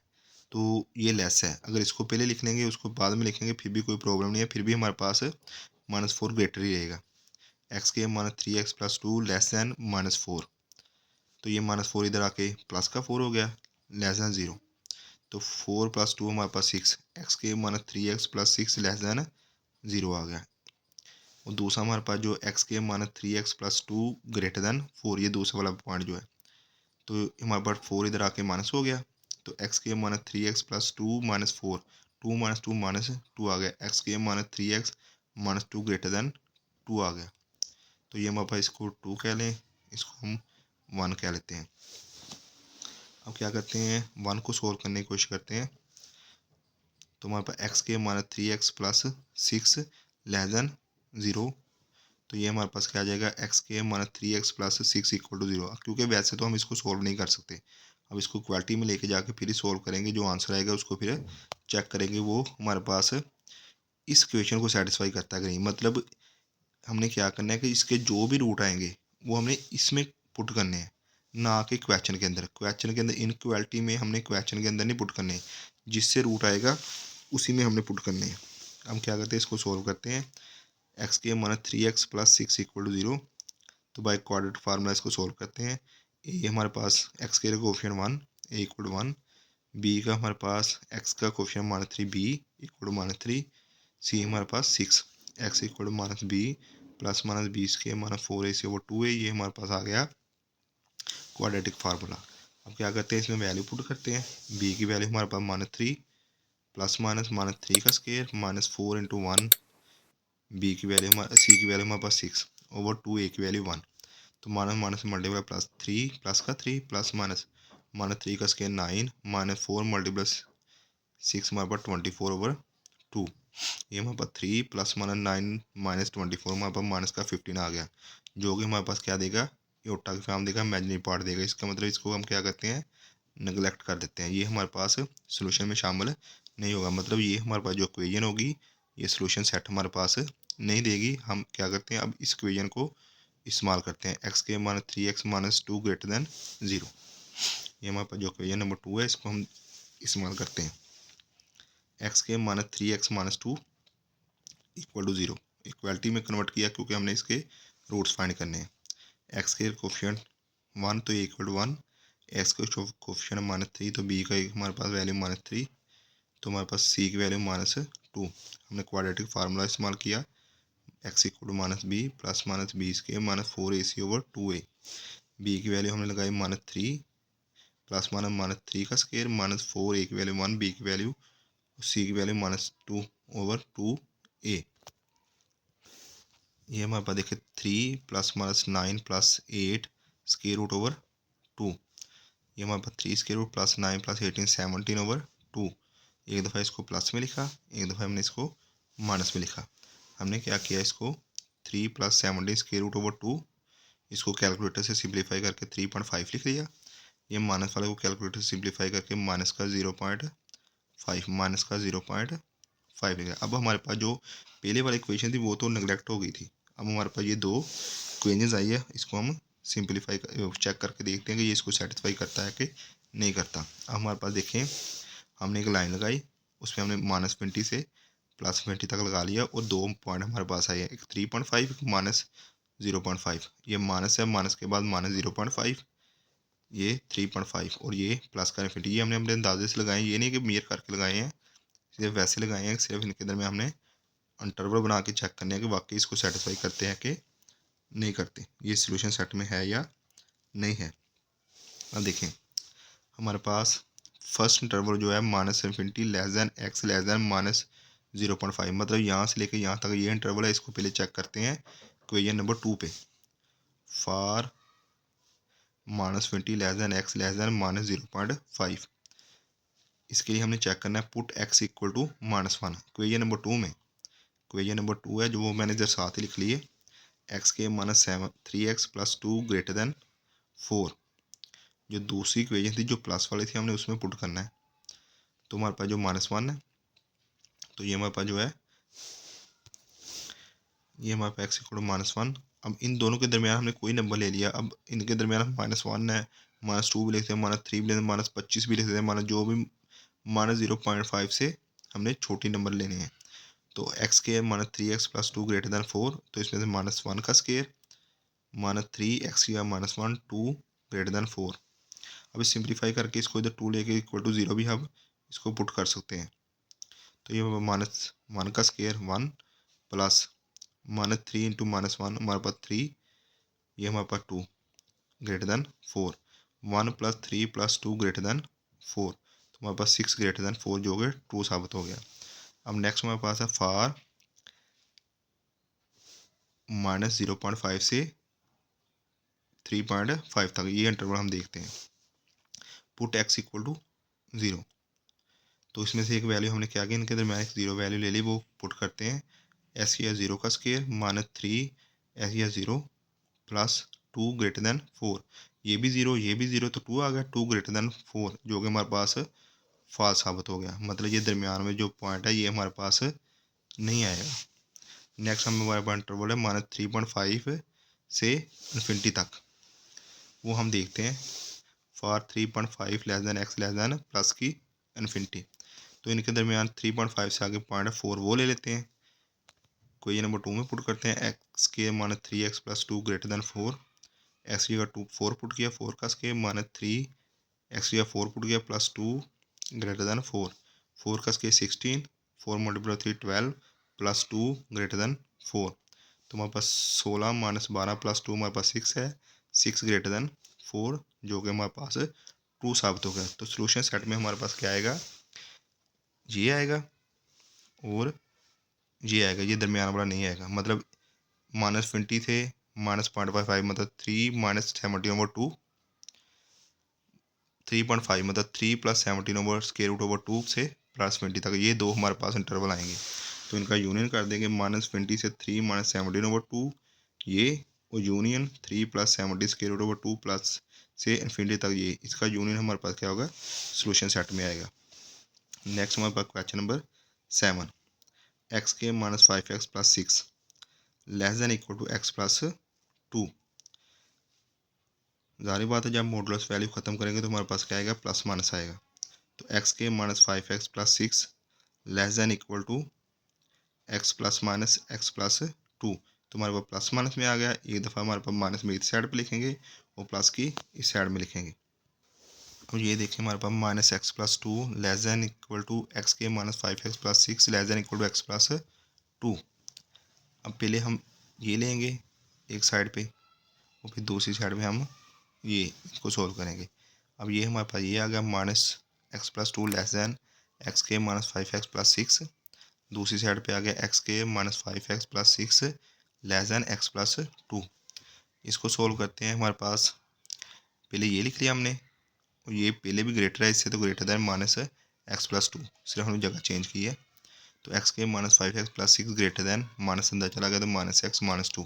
तो ये लेस है, अगर इसको पहले लिख लेंगे उसको बाद में लिखेंगे फिर भी कोई प्रॉब्लम नहीं है, फिर भी हमारे पास -4 ग्रेटर ही रहेगा। एक्स के -3x प्लस 2 लेस दैन -4, तो ये -4 इधर आके प्लस का 4 हो गया, लेस दैन 0, तो 4 + 2 हमारे पास 6, एक्स के -3x प्लस 6 लेस दैन 0 आ गया। और दूसरा हमारे पास जो एक्स के -3x प्लस 2 ग्रेटर दैन 4, ये दूसरा वाला पॉइंट जो है, तो हमारे पास 4 इधर आके माइनस हो गया, तो एक्स के -3x प्लस 2 -4, 2 - 2 -2 आ गया, एक्स के -3x -2 ग्रेटर दैन 2 आ गया, तो ये हमारे पास इसको 2 कह लें, इसको हम 1 कह लेते हैं। अब क्या करते हैं, 1 को सोल्व करने की कोशिश करते हैं, तो हमारे पास एक्स के -3x प्लस 6 लेस दैन 0, तो ये हमारे पास क्या आ जाएगा, एक्स के -3x प्लस 6 = 0, क्योंकि वैसे तो हम इसको सोल्व नहीं कर सकते, अब इसको क्वालिटी में लेके जाके फिर ही सोल्व करेंगे, जो आंसर आएगा उसको फिर चेक करेंगे वो हमारे पास इस इक्वेशन को सेटिस्फाई करता है कि नहीं। मतलब हमने क्या करना है कि इसके जो भी रूट आएंगे वो हमने इसमें पुट करने हैं, ना कि क्वेश्चन के अंदर। क्वेश्चन के अंदर इनक्वालिटी में हमने क्वेश्चन के अंदर नहीं पुट करने, जिससे रूट आएगा उसी में हमने पुट करने हैं। हम क्या करते हैं, इसको सोल्व करते हैं, एक्स के -3x प्लस 6 = 0, तो बाय क्वाड्रेटिक फार्मूला इसको सोल्व करते हैं। ए हमारे पास एक्स के कोफिशिएंट 1, ए = 1, बी का हमारे पास एक्स का कोफिशिएंट -3, बी = -3, सी हमारे पास 6, एक्स = -b प्लस -20 के -4a/2a, ये हमारे पास आ गया क्वाड्रेटिक फार्मूला। अब क्या करते हैं, इसमें वैल्यू पुट करते हैं, बी की वैल्यू हमारे पास -3 प्लस -3 का स्क्वायर -4 × 1, बी की वैल्यू सी की वैल्यू हमारे पास 6/2, ए की वैल्यू 1, तो माइनस मल्टीप्लाई +3 प्लस का 3 प्लस -3 का स्क्वायर 9 -4 मल्टीप्लस 6 हमारे पास 24/2, ये हमारे पास 3 प्लस -9 -24 हमारे पास माइनस का 15 आ गया, जो कि हमारे पास क्या देगा, योटा की फॉर्म देगा, इमेजिनरी पार्ट देगा। इसका मतलब इसको हम क्या करते हैं, नेगलेक्ट कर देते हैं, ये हमारे पास सोल्यूशन में शामिल नहीं होगा। मतलब ये हमारे पास जो इक्वेशन होगी ये सोल्यूशन सेट हमारे पास नहीं देगी। हम क्या करते हैं, अब इस इक्वेशन को इस्तेमाल करते हैं, एक्स के -3x -2 ग्रेटर दैन 0, ये हमारे पास जो इक्वेशन नंबर 2 है इसको हम इस्तेमाल करते हैं। एक्स के -3x -2 = 0 इक्वालिटी में कन्वर्ट किया, क्योंकि हमने इसके रूट्स फाइंड करने हैं। एक्स के कोफिशिएंट 1 तो इक्वल टू 1, एक्स का कोफिशिएंट -3 तो बी का हमारे पास वैल्यू -3, तो हमारे पास सी की वैल्यू -2। हमने क्वाड्रेटिक फार्मूला इस्तेमाल किया, x equal to -b plus -b square -4ac/2a। B की वैल्यू हमने लगाई -3 प्लस -3 का स्क्वायर -4, ए की वैल्यू 1, बी की वैल्यू, सी की वैल्यू -2/2a। ये हमारे पास देखिए 3 plus -9 plus 8 square root over 2। ये हमारे पास 3 स्क्वायर रूट प्लस 9 प्लस 18 17/2। एक दफ़ा इसको प्लस में लिखा, एक दफ़ा हमने इसको माइनस में लिखा। हमने क्या किया, इसको 3 प्लस 17 स्क्वायर रूट ओवर 2, इसको कैलकुलेटर से सिंप्लीफाई करके 3.5 लिख लिया। ये माइनस वाले को कैलकुलेटर से सिंप्लीफाई करके माइनस का 0.5 लिखा। अब हमारे पास जो पहले वाली इक्वेशन थी वो तो नेगलेक्ट हो गई थी। अब हमारे पास ये दो इक्वेशंस आई है, इसको हम सिंप्लीफाई चेक करके देखते हैं कि ये इसको सेटिस्फाई करता है कि नहीं करता। अब हमारे पास देखें, हमने एक लाइन लगाई, उसमें हमने -20 से +20 तक लगा लिया और दो पॉइंट हमारे पास आए हैं, एक 3.5 एक -0.5। ये माइनस है, माइनस के बाद -0.5, ये 3.5 और ये प्लस का इन्फिनिटी। ये हमने अपने अंदाजे से लगाए, ये नहीं कि मेयर करके लगाए हैं, सिर्फ वैसे लगाए हैं। सिर्फ इनके दरमियान हमने इंटरवल बना के चेक करने हैं कि वाकई इसको सेटिस्फाई करते हैं कि नहीं करते, ये सोल्यूशन सेट में है या नहीं है। अब देखें, हमारे पास फर्स्ट इंटरवल जो है -∞ less than x less than -0.5, मतलब यहाँ से लेके यहाँ तक ये इंटरवल है। इसको पहले चेक करते हैं इक्वेशन नंबर 2 पे। For -20 less than x less than -0.5, इसके लिए हमने चेक करना है put x equal to -1। Equation number 2 में, इक्वेशन नंबर 2 है जो वो मैंने इधर साथ ही लिख लिए, x के -3x + 2 ग्रेटर दैन 4। जो दूसरी इक्वेशन थी जो प्लस वाली थी, हमने उसमें पुट करना है। तो हमारे पास जो -1 है, तो ये हमारे पास जो है, ये हमारे पास x इक्वल टू -1। अब इन दोनों के दरमियान हमने कोई नंबर ले लिया। अब इनके दरमियान हम -1 है, -2 भी लिखते हैं, -3 भी लेते हैं, -25 भी लिखते हैं, जो भी -0.5 से हमने छोटी नंबर लेने हैं। तो x के -3x + 2 ग्रेटर दैन 4, तो इसमें से -1 का स्क्वायर -3x या -1 2 ग्रेटर दैन 4। अब सिंप्लीफाई करके इसको इधर 2 लेके इक्वल टू 0 भी हम इसको पुट कर सकते हैं। तो ये -1 का स्क्वायर 1 प्लस -3 इंटू -1 हमारे पास 3, ये हमारे पास 2 ग्रेटर दैन 4, 1 + 3 + 2 ग्रेटर दैन 4, तो हमारे पास 6 ग्रेटर दैन 4 जो कि ट्रू साबित हो गया। अब नेक्स्ट हमारे पास है फॉर -0.5 से 3.5 तक, ये इंटरवल हम देखते हैं। पुट x इक्वल टू 0, तो इसमें से एक वैल्यू हमने क्या किया, इनके दरमियान एक 0 वैल्यू ले ली, वो पुट करते हैं। s या 0 का स्क्वायर -3 s या 0 प्लस 2 ग्रेटर दैन 4, ये भी 0 ये भी 0, तो 2 आ गया, 2 ग्रेटर दैन 4 जो कि हमारे पास फॉल्स साबित हो गया। मतलब ये दरमियान में जो पॉइंट है ये हमारे पास नहीं आएगा। नेक्स्ट हमारे पास इंटरवल है -3.5 से इन्फिनिटी तक, वो हम देखते हैं। For 3.5 less than x less then plus की इन्फिनिटी, तो इनके दरमियान 3.5 से आगे पॉइंट है 4, वो ले लेते हैं। क्वेश्चन नंबर 2 में पुट करते हैं x के -3x + 2 ग्रेटर दैन 4, x की जगह 4 पुट किया, 4 का स्क्वायर -3x की जगह 4 पुट किया प्लस 2 ग्रेटर दैन 4, 4 का स्क्वायर 16, 4 × 3 12 प्लस 2 ग्रेटर दैन 4, तो हमारे पास 16 - 12 प्लस 2 हमारे पास 6 है, 6 ग्रेटर दैन 4 जो कि हमारे पास ट्रू साबित हो गया। तो सोल्यूशन सेट में हमारे पास क्या आएगा, ये आएगा और ये आएगा, ये दरमियान वाला नहीं आएगा। मतलब -20 थे -0.5 मतलब 3 - 17/2, 3.5 मतलब 3 + 17/√2 से +20 तक, ये दो हमारे पास इंटरवल आएंगे। तो इनका यूनियन कर देंगे, -20 से 3 - 17/2 ये, और यूनियन 3 + 17√2 प्लस से इन्फिनिटी तक ये, इसका यूनियन हमारे पास क्या होगा, सोल्यूशन सेट में आएगा। नेक्स्ट हमारे पास क्वेश्चन नंबर 7, x के -5x + 6 less than equal to x + 2। जारी बात है, जब मॉडुलस वैल्यू ख़त्म करेंगे तो हमारे पास क्या आएगा, प्लस माइनस आएगा। तो x के -5x + 6 less than equal to x ± x + 2, तो हमारे पास प्लस माइनस में आ गया। एक दफ़ा हमारे पास माइनस में इस साइड पे लिखेंगे और प्लस की इस साइड में लिखेंगे। अब ये देखिए हमारे पास minus x plus two less than equal to x के minus 5x plus 6 less than equal to x plus 2। अब पहले हम ये लेंगे एक साइड पे और फिर दूसरी साइड पे हम ये इसको सोल्व करेंगे। अब ये हमारे पास ये आ गया minus x plus two less then x के माइनस 5x प्लस 6। दूसरी साइड पे आ गया एक्स के minus 5x plus 6 less then x plus 2। इसको सोल्व करते हैं। हमारे पास पहले ये लिख लिया हमने और ये पहले भी ग्रेटर है इससे, तो greater than minus x plus 2, सिर्फ हमने जगह चेंज की है। तो एक्स के minus 5x plus 6 greater than minus अंदर चला गया तो माइनस एक्स माइनस 2।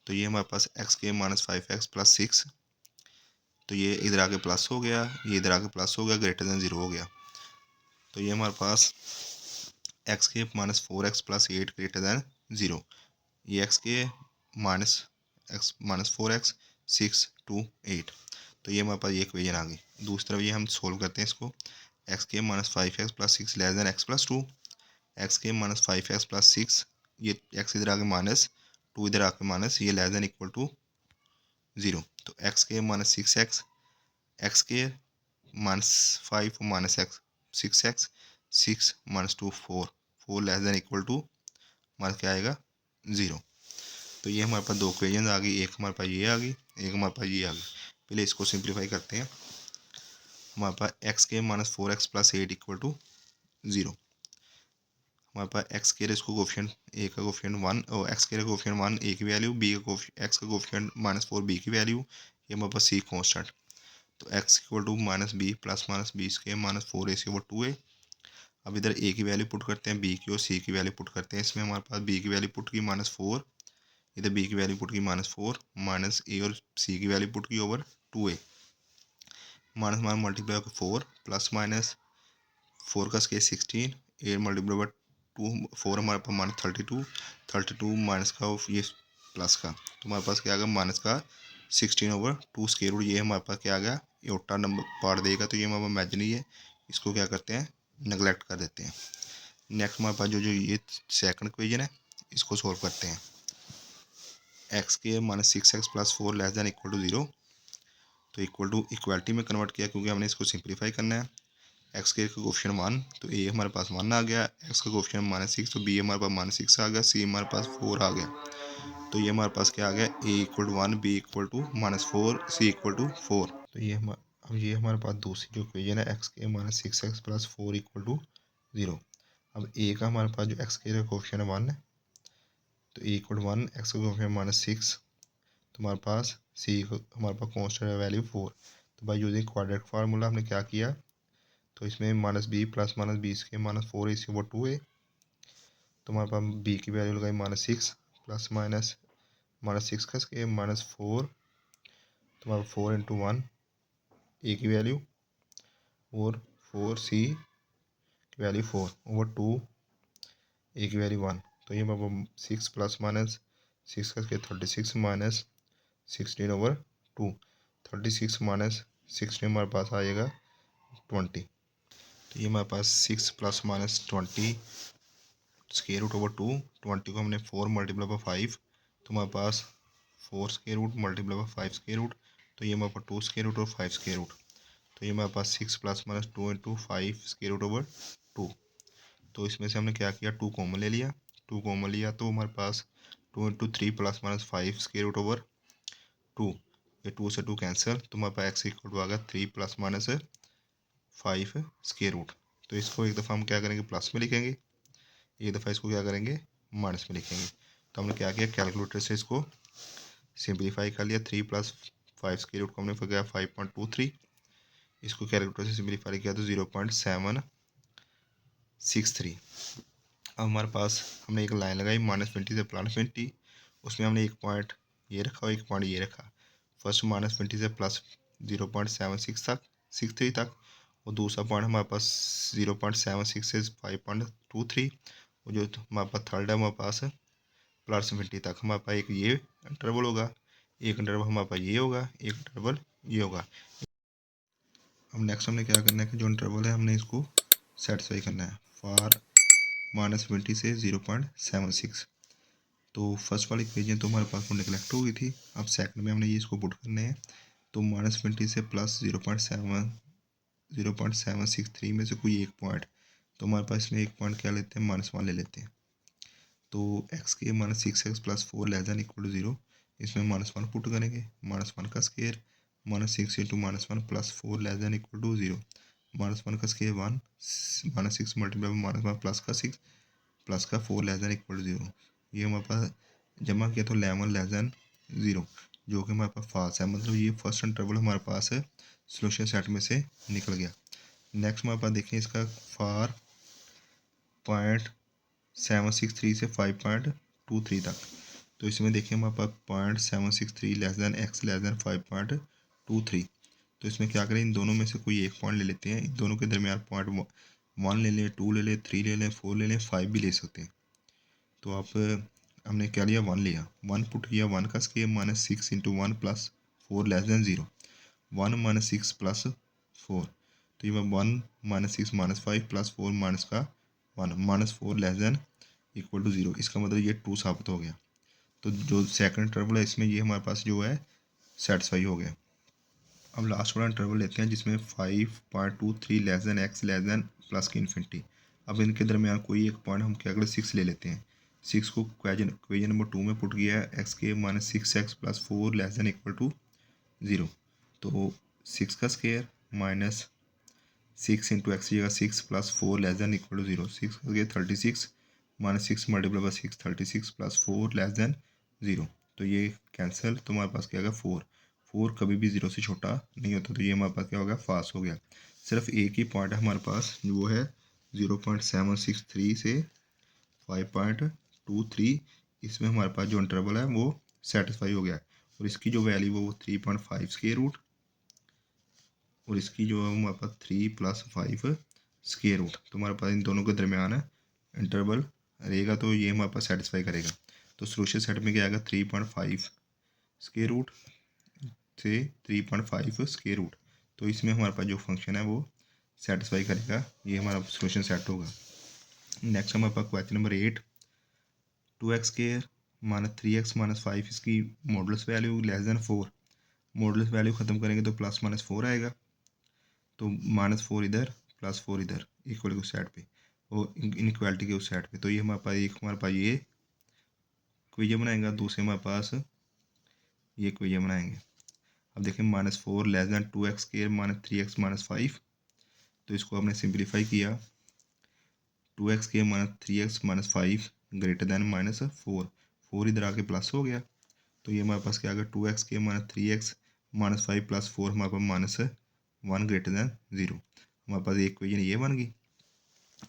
तो ये हमारे पास एक्स के माइनस 5x प्लस 6, तो ये इधर आके प्लस हो गया, ये इधर आके प्लस हो गया, ग्रेटर दैन 0 हो गया। तो ये हमारे पास एक्स के minus 4x plus 8 greater than 0। ये एक्स के माइनस 4x 6 2 8। तो ये हमारे पास ये इक्वेशन आ गई। दूसरी तरफ ये हम सोल्व करते हैं इसको। एक्स के minus 5x plus 6 less then x plus 2। X के माइनस 5x प्लस 6, ये एक्स इधर आके माइनस 2 इधर आके माइनस, ये लेस दैन इक्वल टू 0। तो एक्स के माइनस 6x, एक्स के minus 5 minus x 6x 6 minus 2 4 less than equal to हमारा क्या आएगा 0। तो ये हमारे पास दो इक्वेशन आ गई, एक हमारे पास ये आ गई, एक हमारे पास ये आ गई। पहले इसको सिंप्लीफाई करते हैं। हमारे पास एक्स के minus 4x plus 8 equal to 0। हमारे पास एक्स के इसको कोफिशिएंट ए का कोफिशिएंट 1 और एक्स के कोफिशिएंट 1 ए की वैल्यू, बी का एक्स का कोफिशिएंट माइनस 4 बी की वैल्यू, ये हमारे पास सी कॉन्स्टेंट। तो x equal to minus b plus minus b square minus 4ac/2a। अब इधर ए की वैल्यू पुट करते हैं, बी की और सी की वैल्यू पुट करते हैं। इसमें हमारे पास बी की वैल्यू पुट की -4, इधर बी की वैल्यू पुट की -4, माइनस ए और सी की वैल्यू पुट की over 2a, minus minus multiply होकर 4 प्लस माइनस 4 का स्केयर 16, 8 मल्टीप्लाई बाय 2 4 हमारे पास माइनस 32 माइनस का ये प्लस का, तो हमारे पास क्या आ गया माइनस का 16/2 स्केयर रूट। ये हमारे पास क्या आ गया, ये उल्टा नंबर पार्ट देगा, तो ये हमारे पास इमेजिनरी है, इसको क्या करते हैं नेगलेक्ट कर देते हैं। नेक्स्ट हमारे पास जो ये सेकंड इक्वेशन है इसको सोल्व करते हैं। एक्स के minus 6x plus 4 less than equal to 0, तो इक्वल टू इक्वालिटी में कन्वर्ट किया क्योंकि हमने इसको सिंप्लीफाई करना है। एक्स के कोफिशिएंट 1, तो ए हमारे पास 1 आ गया, एक्स का कोफिशिएंट -6, तो बी हमारे पास -6 आ गया, सी हमारे पास 4 आ गया। तो ये हमारे पास क्या आ गया, A equal to 1, B equal to -4, C equal to 4। तो ये अब ये हमारे पास दूसरी जो इक्वेशन है एक्स के -6x प्लस 4 इक्वल टू 0। अब ए का हमारे पास जो एक्स के कोफिशिएंट है 1 है, तो ए इक्वल टू 1, एक्स का कोफिशिएंट -6, तो हमारे पास सी हमारे पास कॉन्स्टेंट है वैल्यू 4। तो बाय यूजिंग क्वाड्रेटिक फार्मूला हमने क्या किया, तो इसमें minus b plus minus b के -4ac/2a, तो हमारे पास बी की वैल्यू लगाई -6 प्लस -6 का स्केयर -4, तो हमारा 4 × 1 ए की वैल्यू और 4c की वैल्यू 4/2 ए की वैल्यू 1। तो ये हमारे पास 6 प्लस -6 का स्केयर 36 माइनस 16/2, 36 माइनस 16 हमारे पास आएगा 20। तो ये हमारे पास 6 plus minus 20 square root over 2, 20 को हमने 4 मल्टीप्लाई बाय 5, तो हमारे पास 4 square root multiply by 5 square root, तो ये हमारे पास 2 स्केयर रूट और 5 स्केयर रूट, तो ये हमारे पास 6 plus minus 2 × 5 square root over 2। तो इसमें से हमने क्या किया, 2 कॉमन ले लिया, 2 कॉमन लिया तो हमारे पास 2 × 3 plus minus 5 square root over 2, ये 2 से 2 कैंसिल, तो हमारे पास एक्स इक्वल टू आ गया 3 प्लस माइनस 5 स्केयर रूट। तो इसको एक दफ़ा हम क्या करेंगे प्लस में लिखेंगे, एक दफ़ा इसको क्या करेंगे माइनस में लिखेंगे। तो हमने क्या किया कैलकुलेटर से इसको सिंप्लीफाई कर लिया, 3 + 5 स्केयर रूट को हमने फिर गया 5.23, इसको कैलकुलेटर से सिंप्लीफाई किया तो 0.763। अब हमारे पास हमने एक लाइन लगाई -20 से +20, उसमें हमने एक पॉइंट ये रखा और एक पॉइंट ये रखा। फर्स्ट -20 से प्लस 0.76 तक 63 तक, और दूसरा पॉइंट हमारे पास 0.76 से 5.23, और जो हमारे पास थर्ड है हमारे पास +20 तक। हमारे पास एक ये इंटरवल होगा, एक इंटरवल हमारे पास ये होगा, एक इंटरवल ये होगा। अब नेक्स्ट हमने क्या करना है कि जो इंटरवल है हमने इसको सेटिस्फाई करना है फॉर -20 से 0.76। तो फर्स्ट वाली इक्वेशन तो हमारे पास वो नेगलेक्ट हो गई थी। अब सेकंड में हमने ये इसको पुट करने हैं। तो -20 से प्लस 0.763 में से कोई एक पॉइंट, तो हमारे पास इसमें एक पॉइंट क्या लेते हैं, -1 ले लेते हैं। तो x के -6x + 4 ≤ 0, इसमें -1 पुट करेंगे, -1 का स्केयर, -6 × -1 + 4 ≤ 0, -1 का स्केयर 1, -6 × -1 प्लस का 6 प्लस का 4 ≤ 0। ये हमारे पास जमा किया तो 11 0, जो कि हमारे पास फाल्स है, मतलब ये फर्स्ट इंटरवल हमारे पास सोल्यूशन सेट में से निकल गया। नेक्स्ट हमारे पास देखें इसका फार 0.763 से 5.23 तक। तो इसमें देखिए हमारे पास 0.763 x < 5.23। तो इसमें क्या करें, इन दोनों में से कोई एक पॉइंट ले लेते हैं। इन दोनों के दरमियान पॉइंट 1 ले लें, 2 ले लें, 3 ले लें, 4 ले लें, 5 भी ले सकते हैं। तो आप हमने क्या लिया, 1 लिया, 1 पुट किया, 1 का स्केयर -6 × 1 + 4 <0, 1 - 6 + 4, तो ये 1 - 6 - 5 + 4 माइनस का 1, -4 ≤ 0। इसका मतलब ये 2 साबित हो गया। तो जो सेकंड इंटरवल है इसमें ये हमारे पास जो है सेटिस्फाई हो गया। अब लास्ट वाला इंटरवल लेते हैं जिसमें 5.23 x प्लस की इन्फिनिटी। अब इनके दरमियान कोई एक पॉइंट हम क्या करें, 6 ले लेते हैं। 6 को इक्वेशन नंबर 2 में पुट किया है, x के -6x + 4 ≤ 0। तो 6 का स्केयर -6 × x की जगह 6 + 4 ≤ 0, 6 का स्केयर 36, -6 × 6 36 + 4 0। तो ये कैंसिल, तो हमारे पास क्या होगा 4 कभी भी 0 से छोटा नहीं होता, तो ये हमारे पास क्या होगा, फास हो गया। सिर्फ एक ही पॉइंट है हमारे पास, वो है 0.763 से 5.23। इसमें हमारे पास जो इंटरवल है वो सेटिस्फाई हो गया, और इसकी जो वैल्यू है वो 3.5 स्क्वायर रूट, और इसकी जो है हमारे पास 3 + 5 स्क्वायर रूट। तो हमारे पास इन दोनों के दरमियान है इंटरवल रहेगा, तो ये हमारे पास सेटिस्फाई करेगा। तो सोल्यूशन सेट में क्या आएगा, 3.5 स्क्वायर रूट से 3.5 स्क्वायर रूट। तो इसमें हमारे पास जो फंक्शन है वो सेटिस्फाई करेगा, ये हमारा सोल्यूशन सेट होगा। नेक्स्ट हमारे पास question number 8, 2x square -3x - 5 इसकी मॉडुलस वैल्यू <4। मॉडुलस वैल्यू ख़त्म करेंगे तो +-4 आएगा। तो -4 इधर, +4 इधर, इक्वल उस साइड पे और इनइक्वालिटी के उस साइड पे। तो ये हमारे पास ये इक्वेशन बनाएगा, दूसरे हमारे पास ये इक्वेशन बनाएंगे। अब देखें -4 < 2x स्क्वायर -3x - 5, तो इसको हमने सिंप्लीफाई किया, 2x स्क्वायर -3x - 5 > -4, 4 इधर आके प्लस हो गया। तो ये हमारे पास क्या आ गया, 2x स्क्वायर -3x - 5 + 4 हमारे पास -1 > 0। हमारे पास एक इक्वेशन ये बन गई।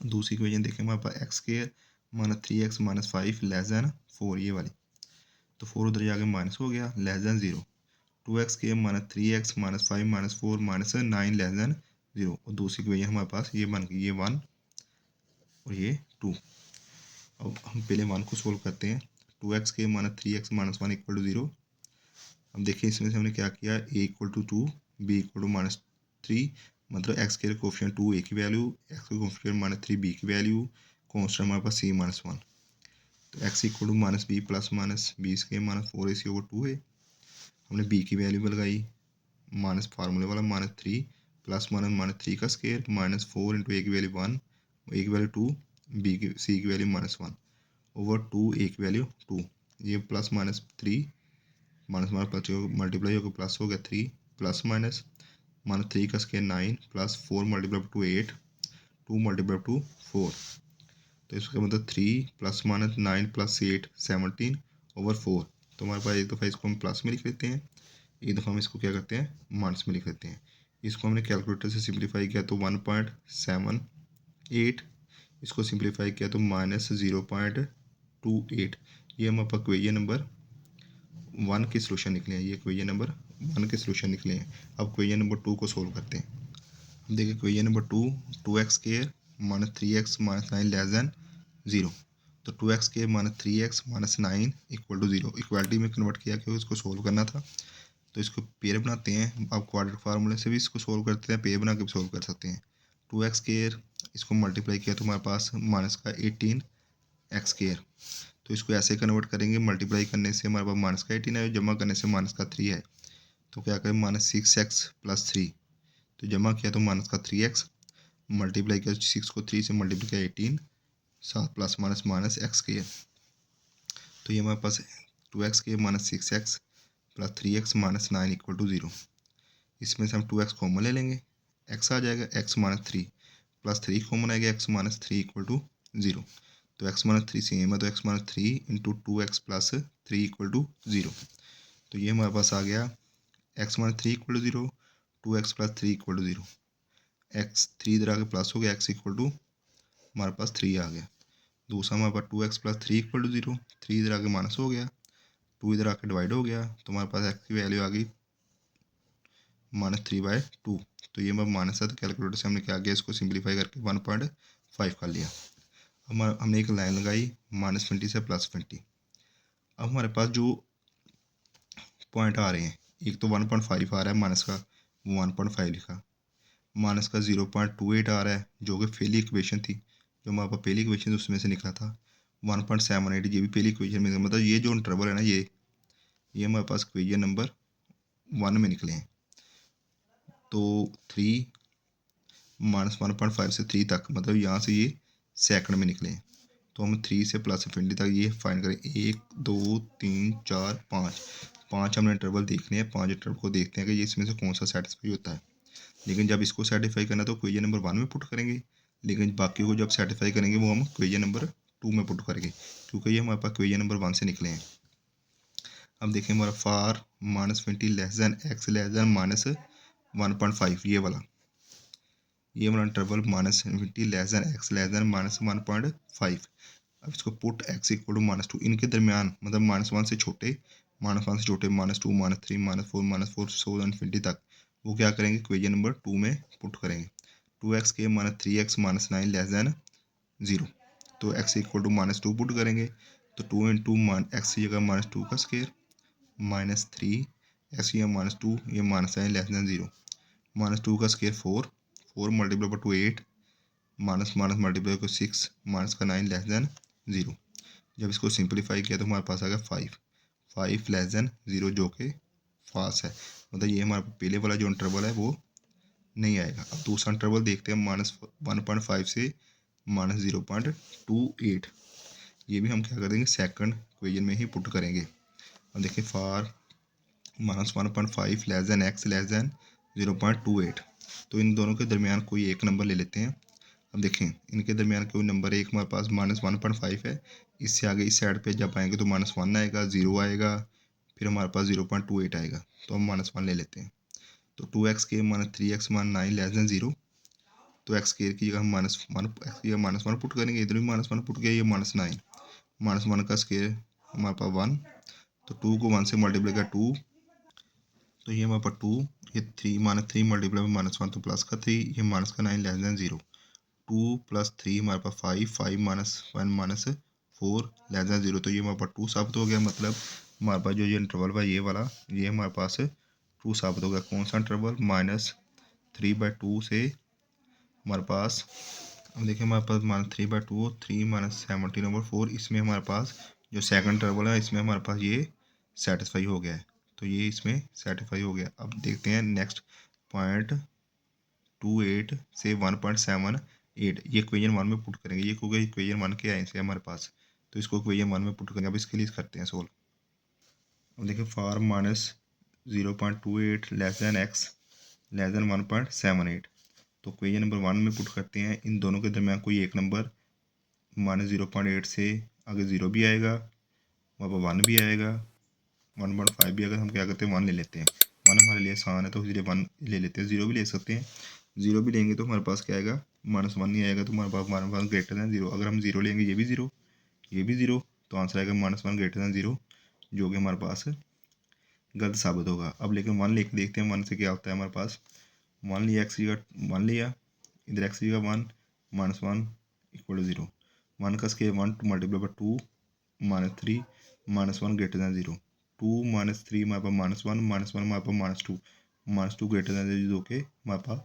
दूसरी इक्वेशन देखें, हमारे पास x स्क्वायर -3x - 5 < 4, ये वाली, तो 4 उधर जाके माइनस हो गया, <0। 2x स्क्वायर -3x - 5 - 4 -9 <0, और दूसरी इक्वेशन हमारे पास ये बन गई, ये 1 और ये 2। अब हम पहले 1 को सोल्व करते हैं। 2x के -3x - 1 = 0। अब देखिए इसमें से हमने क्या किया, a = 2, b = -3, मतलब x के कोफिशिएंट 2 a की वैल्यू, x के कोफिशिएंट -3 b की वैल्यू, कांस्टेंट हमारे पास c -1। तो x = -b + b square -4ac/2 है। हमने b की वैल्यू भी लगाई, माइनस फार्मूले वाला -3 + -3 का स्क्वायर -4 × a की वैल्यू 1, a की वैल्यू 2, c की वैल्यू -1 ओवर 2, a की वैल्यू 2, ये +-3 मल्टीप्लाई होकर प्लस हो गया 3 +- -3 का स्क्वायर 9 + 4 × 2 8, 2 × 2 4। तो इसका मतलब 3 ± 9 + 8 17 ओवर 4। तो हमारे पास एक दफ़ा इसको हम प्लस में लिख लेते हैं, एक दफ़ा हम इसको क्या करते हैं, माइनस में लिख लेते हैं। इसको हमने कैलकुलेटर से सिंप्लीफाई किया तो 1.78, इसको सिंप्लीफाई किया तो -0.28। ये हम आपका इक्वेशन नंबर 1 के सोल्यूशन निकले हैं, ये इक्वेशन नंबर 1 के सोल्यूशन निकले हैं। अब इक्वेशन नंबर 2 को सोल्व करते हैं। हम देखिए equation number 2, 2x square -3x - 9 <0। तो 2x स्क्वायर -3x - 9 = 0, इक्वालिटी में कन्वर्ट किया क्योंकि इसको सोल्व करना था। तो इसको पेयर बनाते हैं, आप क्वाड्रेटिक फार्मूले से भी इसको सोल्व करते हैं, पेयर बना के भी सोल्व कर सकते हैं। 2x स्क्वायर इसको मल्टीप्लाई किया तो हमारे पास -18x स्क्वायर, तो इसको ऐसे कन्वर्ट करेंगे, मल्टीप्लाई करने से हमारे पास माइनस का 18 है, जमा करने से माइनस का 3 है। तो क्या करें, -6x + 3, तो जमा किया तो माइनस का 3x, मल्टीप्लाई किया 6 को 3 से मल्टीप्लाई किया 18, 7 प्लस माइनस माइनस एक्स किया, तो ये हमारे पास 2x किया -6x + 3x -9 = 0। इसमें से हम 2x कॉमन ले लेंगे, x आ जाएगा, x -3 + 3 कॉमन आएगा, x -3 = 0। तो x -3 सेम है, तो x -3 × 2x + 3 = 0। तो ये हमारे पास आ गया x -3 = 0, 2x + 3 = 0, x 3 इधर आके प्लस हो गया, x = हमारे पास 3 आ गया। दूसरा हमारे पास 2x + 3 = 0, 3 इधर आके माइनस हो गया, 2 इधर आके डिवाइड हो गया, तो हमारे पास x की वैल्यू आ गई -3/2। तो ये हमारा माइनस है, तो कैलकुलेटर से हमने क्या किया, इसको सिंप्लीफाई करके 1.5 कर लिया। अब हमने एक लाइन लगाई -20 से +20। अब हमारे पास जो पॉइंट आ रहे हैं, एक तो 1.5 आ रहा है माइनस का, 1.5 लिखा, माइनस का 0.28 आ रहा है जो कि पहली इक्वेशन थी, जो हमारे पास पहली इक्वेशन थी उसमें से निकला था। 1.78 ये भी पहली इक्वेशन में, मतलब ये जो इंटरवल है ना, ये हमारे पास इक्वेशन नंबर 1 में निकले हैं। तो 3 -1.5 से 3 तक, मतलब यहाँ से ये सेकंड में निकले हैं। तो हम 3 से +20 तक ये फाइंड करें, 1 2 3 4 5 हमने इंटरवल देखने हैं, 5 इंटरवल को देखते हैं कि ये इसमें से कौन सा सेटिस्फाई होता है। लेकिन जब इसको सेटिस्फाई करना तो इक्वेशन नंबर 1 में पुट करेंगे, लेकिन बाकी को जब सेटिस्फाई करेंगे वो हम इक्वेशन नंबर 2 में पुट करेंगे, क्योंकि ये हमारे पास इक्वेशन नंबर 1 से निकले हैं। अब देखें हमारा फार -20 x -1.5, ये वाला इंटरवल -20 x -1.5। अब इसको पुट x = -2, इनके दरमियान, मतलब -1 से छोटे, -2 -3 -4 सो इन्फिनिटी तक, वो क्या करेंगे, इक्वेशन नंबर 2 में पुट करेंगे। 2x के -3x -9 <0, तो x = -2 पुट करेंगे, तो 2 × x की जगह -2 का स्क्वायर -3 x की जगह -2, ये -9 <0, -2 का स्क्वायर 4 × 2 8, मल्टीप्लाई को 6, माइनस का 9 <0। जब इसको सिंप्लीफाई किया तो हमारे पास आ गया 5 <0, जो कि फाल्स है, मतलब ये हमारा पहले वाला जो इंटरवल है वो नहीं आएगा। अब दूसरा इंटरवल देखते हैं, -1.5 से -0.28, ये भी हम क्या कर देंगे, सेकंड इक्वेशन में ही पुट करेंगे। अब देखिए फार -1.5 x <0.28, तो इन दोनों के दरमियान कोई एक नंबर ले लेते हैं। अब देखें इनके दरमियान कोई नंबर एक हमारे पास -1.5 है, इससे आगे इस साइड पे जब आएंगे तो -1 आएगा, 0 आएगा, फिर हमारे पास 0.28 आएगा, तो हम -1 ले लेते हैं। तो 2x के -3x -9 <0, तो x के की जगह हम -1 x की जगह -1 पुट करेंगे, इधर भी -1 पुट किया, ये -9 -1 का स्क्वायर हमारे पास 1, तो 2 को 1 से मल्टीप्लाई किया 2, तो ये हमारे पास 2, ये 3 -3 मल्टीप्लाई में -1 तो प्लस का 3, ये माइनस का 9 <0, 2 + 3 हमारे पास 5 5 -1 -4 <0, तो ये हमारे पास 2 साबित हो गया। मतलब हमारे पास जो ये इंटरवल है ये वाला, ये हमारे पास 2 साबित हो गया। कौन सा इंटरवल, -3/2 से हमारे पास, अब देखिए हमारे पास -3/2 3 -17/4, इसमें हमारे पास जो सेकंड इंटरवल है इसमें हमारे पास ये सेटिस्फाई हो गया है, तो ये इसमें सेटिस्फाई हो गया। अब देखते हैं नेक्स्ट पॉइंट 28 से 1.78, ये इक्वेशन 1 में पुट करेंगे, ये क्योंकि इक्वेशन 1 के आए से हमारे पास, तो इसको इक्वेशन 1 में पुट करेंगे। अब इसके लिए करते हैं सोल्व। अब देखिए फार -0.28 x (1.78), तो इक्वेशन नंबर 1 में पुट करते हैं। इन दोनों के दरमियान कोई एक नंबर, -0.8 से आगे 0 भी आएगा, वहाँ पर 1 भी आएगा, 1.5 भी आएगा, हम क्या करते हैं 1 ले लेते हैं। 1 हमारे लिए आसान है तो इसलिए 1 ले लेते हैं। 0 भी ले सकते हैं, 0 भी लेंगे तो हमारे पास क्या आएगा, -1 नहीं आएगा, तो हमारे पास ग्रेटर दैन 0। अगर हम 0 लेंगे, ये भी 0, ये भी 0, तो आंसर आएगा -1 ग्रेटर दैन 0, जो कि हमारे पास गलत साबित होगा। अब लेकिन 1 लेके देखते हैं 1 से क्या होता है। हमारे पास 1 लिया, x की जगह 1 लिया, इधर x की जगह 1, -1 = 0, 1 का square 1 multiply by 2 -3 -1 greater than 0, 2 -3 हमारे पास -1 -1 हमारे पास -2 ग्रेटर दैन 0, जो कि हमारे पास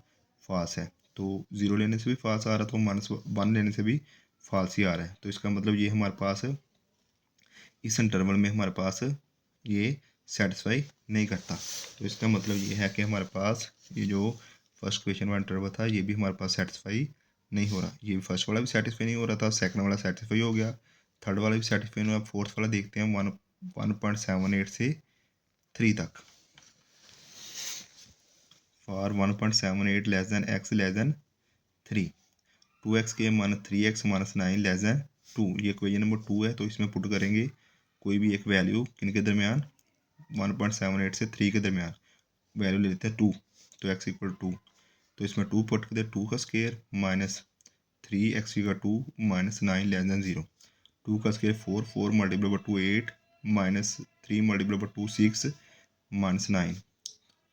फाल्स है। तो 0 लेने से भी फाल्स आ रहा है, तो -1 लेने से भी फाल्स ही आ रहा है। तो इसका मतलब ये हमारे पास इस इंटरवल में हमारे पास ये सेटिस्फाई नहीं करता। तो इसका मतलब ये है कि हमारे पास ये जो फर्स्ट क्वेश्चन वाला इंटरवल था ये भी हमारे पास सेटिस्फाई नहीं हो रहा। ये फर्स्ट वाला भी सेटिस्फाई नहीं हो रहा था, सेकंड वाला सेटिस्फाई हो गया, थर्ड वाला भी सेटिस्फाई नहीं हुआ, फोर्थ वाला देखते हैं 1.78 से 3 तक। For 1.78 less than x less than 3, 2x के minus 3x minus 9 less than 2, ये इक्वेशन नंबर 2 है। तो इसमें पुट करेंगे कोई भी एक वैल्यू किन के दरमियान, 1.78 से 3 के दरमियान वैल्यू ले लेते हैं 2, तो x इक्वल 2, तो इसमें 2 पुट करते हैं, 2 का स्केयर माइनस 3x का 2 माइनस 9 लेस दैन 0, 2 का square 4, 4 multiply by 2 8 minus 3 multiply by 2 6 minus 9,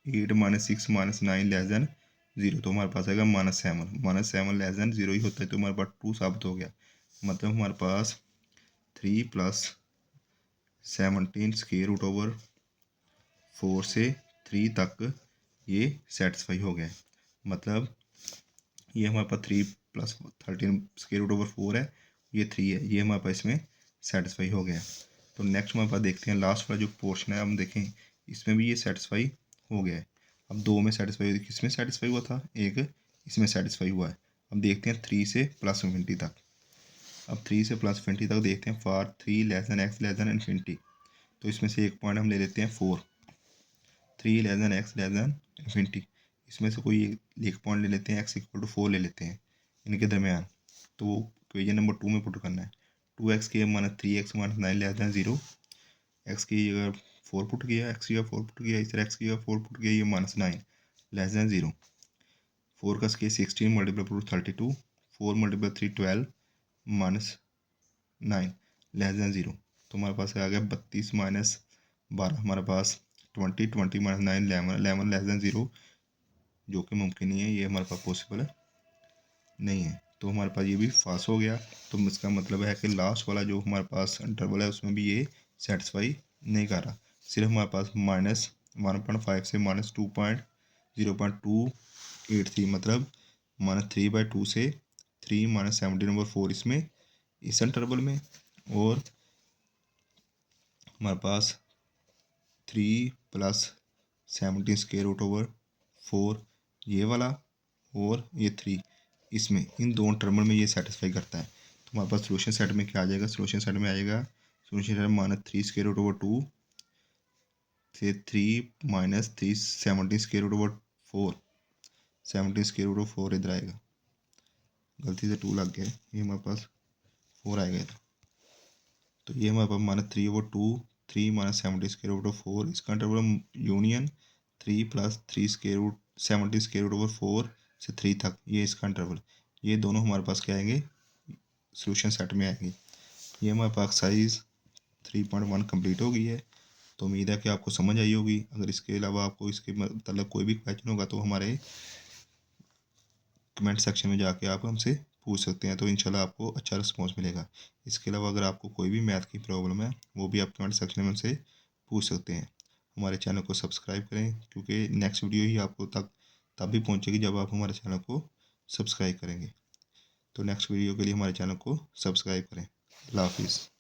8 minus 6 minus 9 less than 0, तो हमारे पास आएगा -7 लेस दैन 0 ही होता है, तो हमारे पास 2 साबित हो गया। मतलब हमारे पास 3 प्लस 17 स्क्वायर रूट ओवर 4 से 3 तक ये सेटिस्फाई हो गया। मतलब ये हमारे पास 3 प्लस 13 स्क्वायर रूट ओवर 4 है, ये 3 है, ये हमारे पास इसमें सेटिस्फाई हो गया। तो नेक्स्ट हमारे पास देखते हैं लास्ट वाला जो पोर्शन है, हम देखें इसमें भी ये सेटिस्फाई हो गया है। अब 2 में सेटिस्फाई हुई, किस में सेटिस्फाई हुआ था, एक इसमें सेटिस्फाई हुआ है। अब देखते हैं 3 से प्लस इन्फिनिटी तक। अब 3 से प्लस इन्फिनिटी तक देखते हैं, for 3 less than x less than infinity, तो इसमें से एक पॉइंट हम ले लेते हैं 4, 3 less than x less than infinity, इसमें से कोई एक पॉइंट ले लेते हैं, एक्स इक्वल टू 4 ले लेते हैं इनके दरमियान। तो इक्वेशन नंबर 2 में पुट करना है, 2x के minus 3x minus 9 less than 0, x की जगह 4 पुट किया, एक्स की जगह 4 पुट किया, इस तरह एक्स की जगह 4 पुट किया, ये -9 लेस दैन 0, 4 का square 16 multiply two 32, 4 multiply 3 12 minus 9 less than 0, तो हमारे पास आ गया 32 माइनस 12, हमारे पास 20 20 माइनस 9 11 लेस दैन 0, जो कि मुमकिन नहीं है, ये हमारे पास पॉसिबल नहीं है। तो हमारे पास ये भी पास हो गया। तो इसका मतलब है कि लास्ट वाला जो हमारे पास इंटरवल है उसमें भी ये सेटिस्फाई नहीं कर रहा। सिर्फ हमारे पास -1.5 से -2.0.283, मतलब -3/2 से 3 -17/4 इसमें इस इंटरवल में, और हमारे पास 3 प्लस 17 स्क्वायर रूट ओवर 4 ये वाला, और ये 3 इसमें, इन दोनों टर्मल में ये सेटिस्फाई करता है। तो हमारे पास सोल्यूशन सेट में क्या आ जाएगा, सोल्यूशन सेट में आएगा, solution set -3 square root over 2 से 3 minus 3 17 square root over 4, 17 square root over 4 इधर आएगा, गलती से 2 लग गया, ये हमारे पास 4 आएगा इधर। तो ये हमारे पास -3/2 3 माइनस 17 स्क्वायर रूट ओवर 4, इसका interval union 3 plus 3 square root 17 square root over 4 से 3 तक, ये इसका इंटरवल, ये दोनों हमारे पास क्या आएंगे, सोल्यूशन सेट में आएंगे। ये हमारे पास एक्सरसाइज 3.1 कंप्लीट हो गई है। तो उम्मीद है कि आपको समझ आई होगी। अगर इसके अलावा आपको इसके मतलब कोई भी क्वेश्चन होगा तो हमारे कमेंट सेक्शन में जाके आप हमसे पूछ सकते हैं, तो इंशाल्लाह आपको अच्छा रिस्पॉन्स मिलेगा। इसके अलावा अगर आपको कोई भी मैथ की प्रॉब्लम है वो भी आप कमेंट सेक्शन में हमसे पूछ सकते हैं। हमारे चैनल को सब्सक्राइब करें, क्योंकि नेक्स्ट वीडियो ही आपको तब भी पहुंचेगी जब आप हमारे चैनल को सब्सक्राइब करेंगे। तो नेक्स्ट वीडियो के लिए हमारे चैनल को सब्सक्राइब करें। अल्लाह हाफिज़।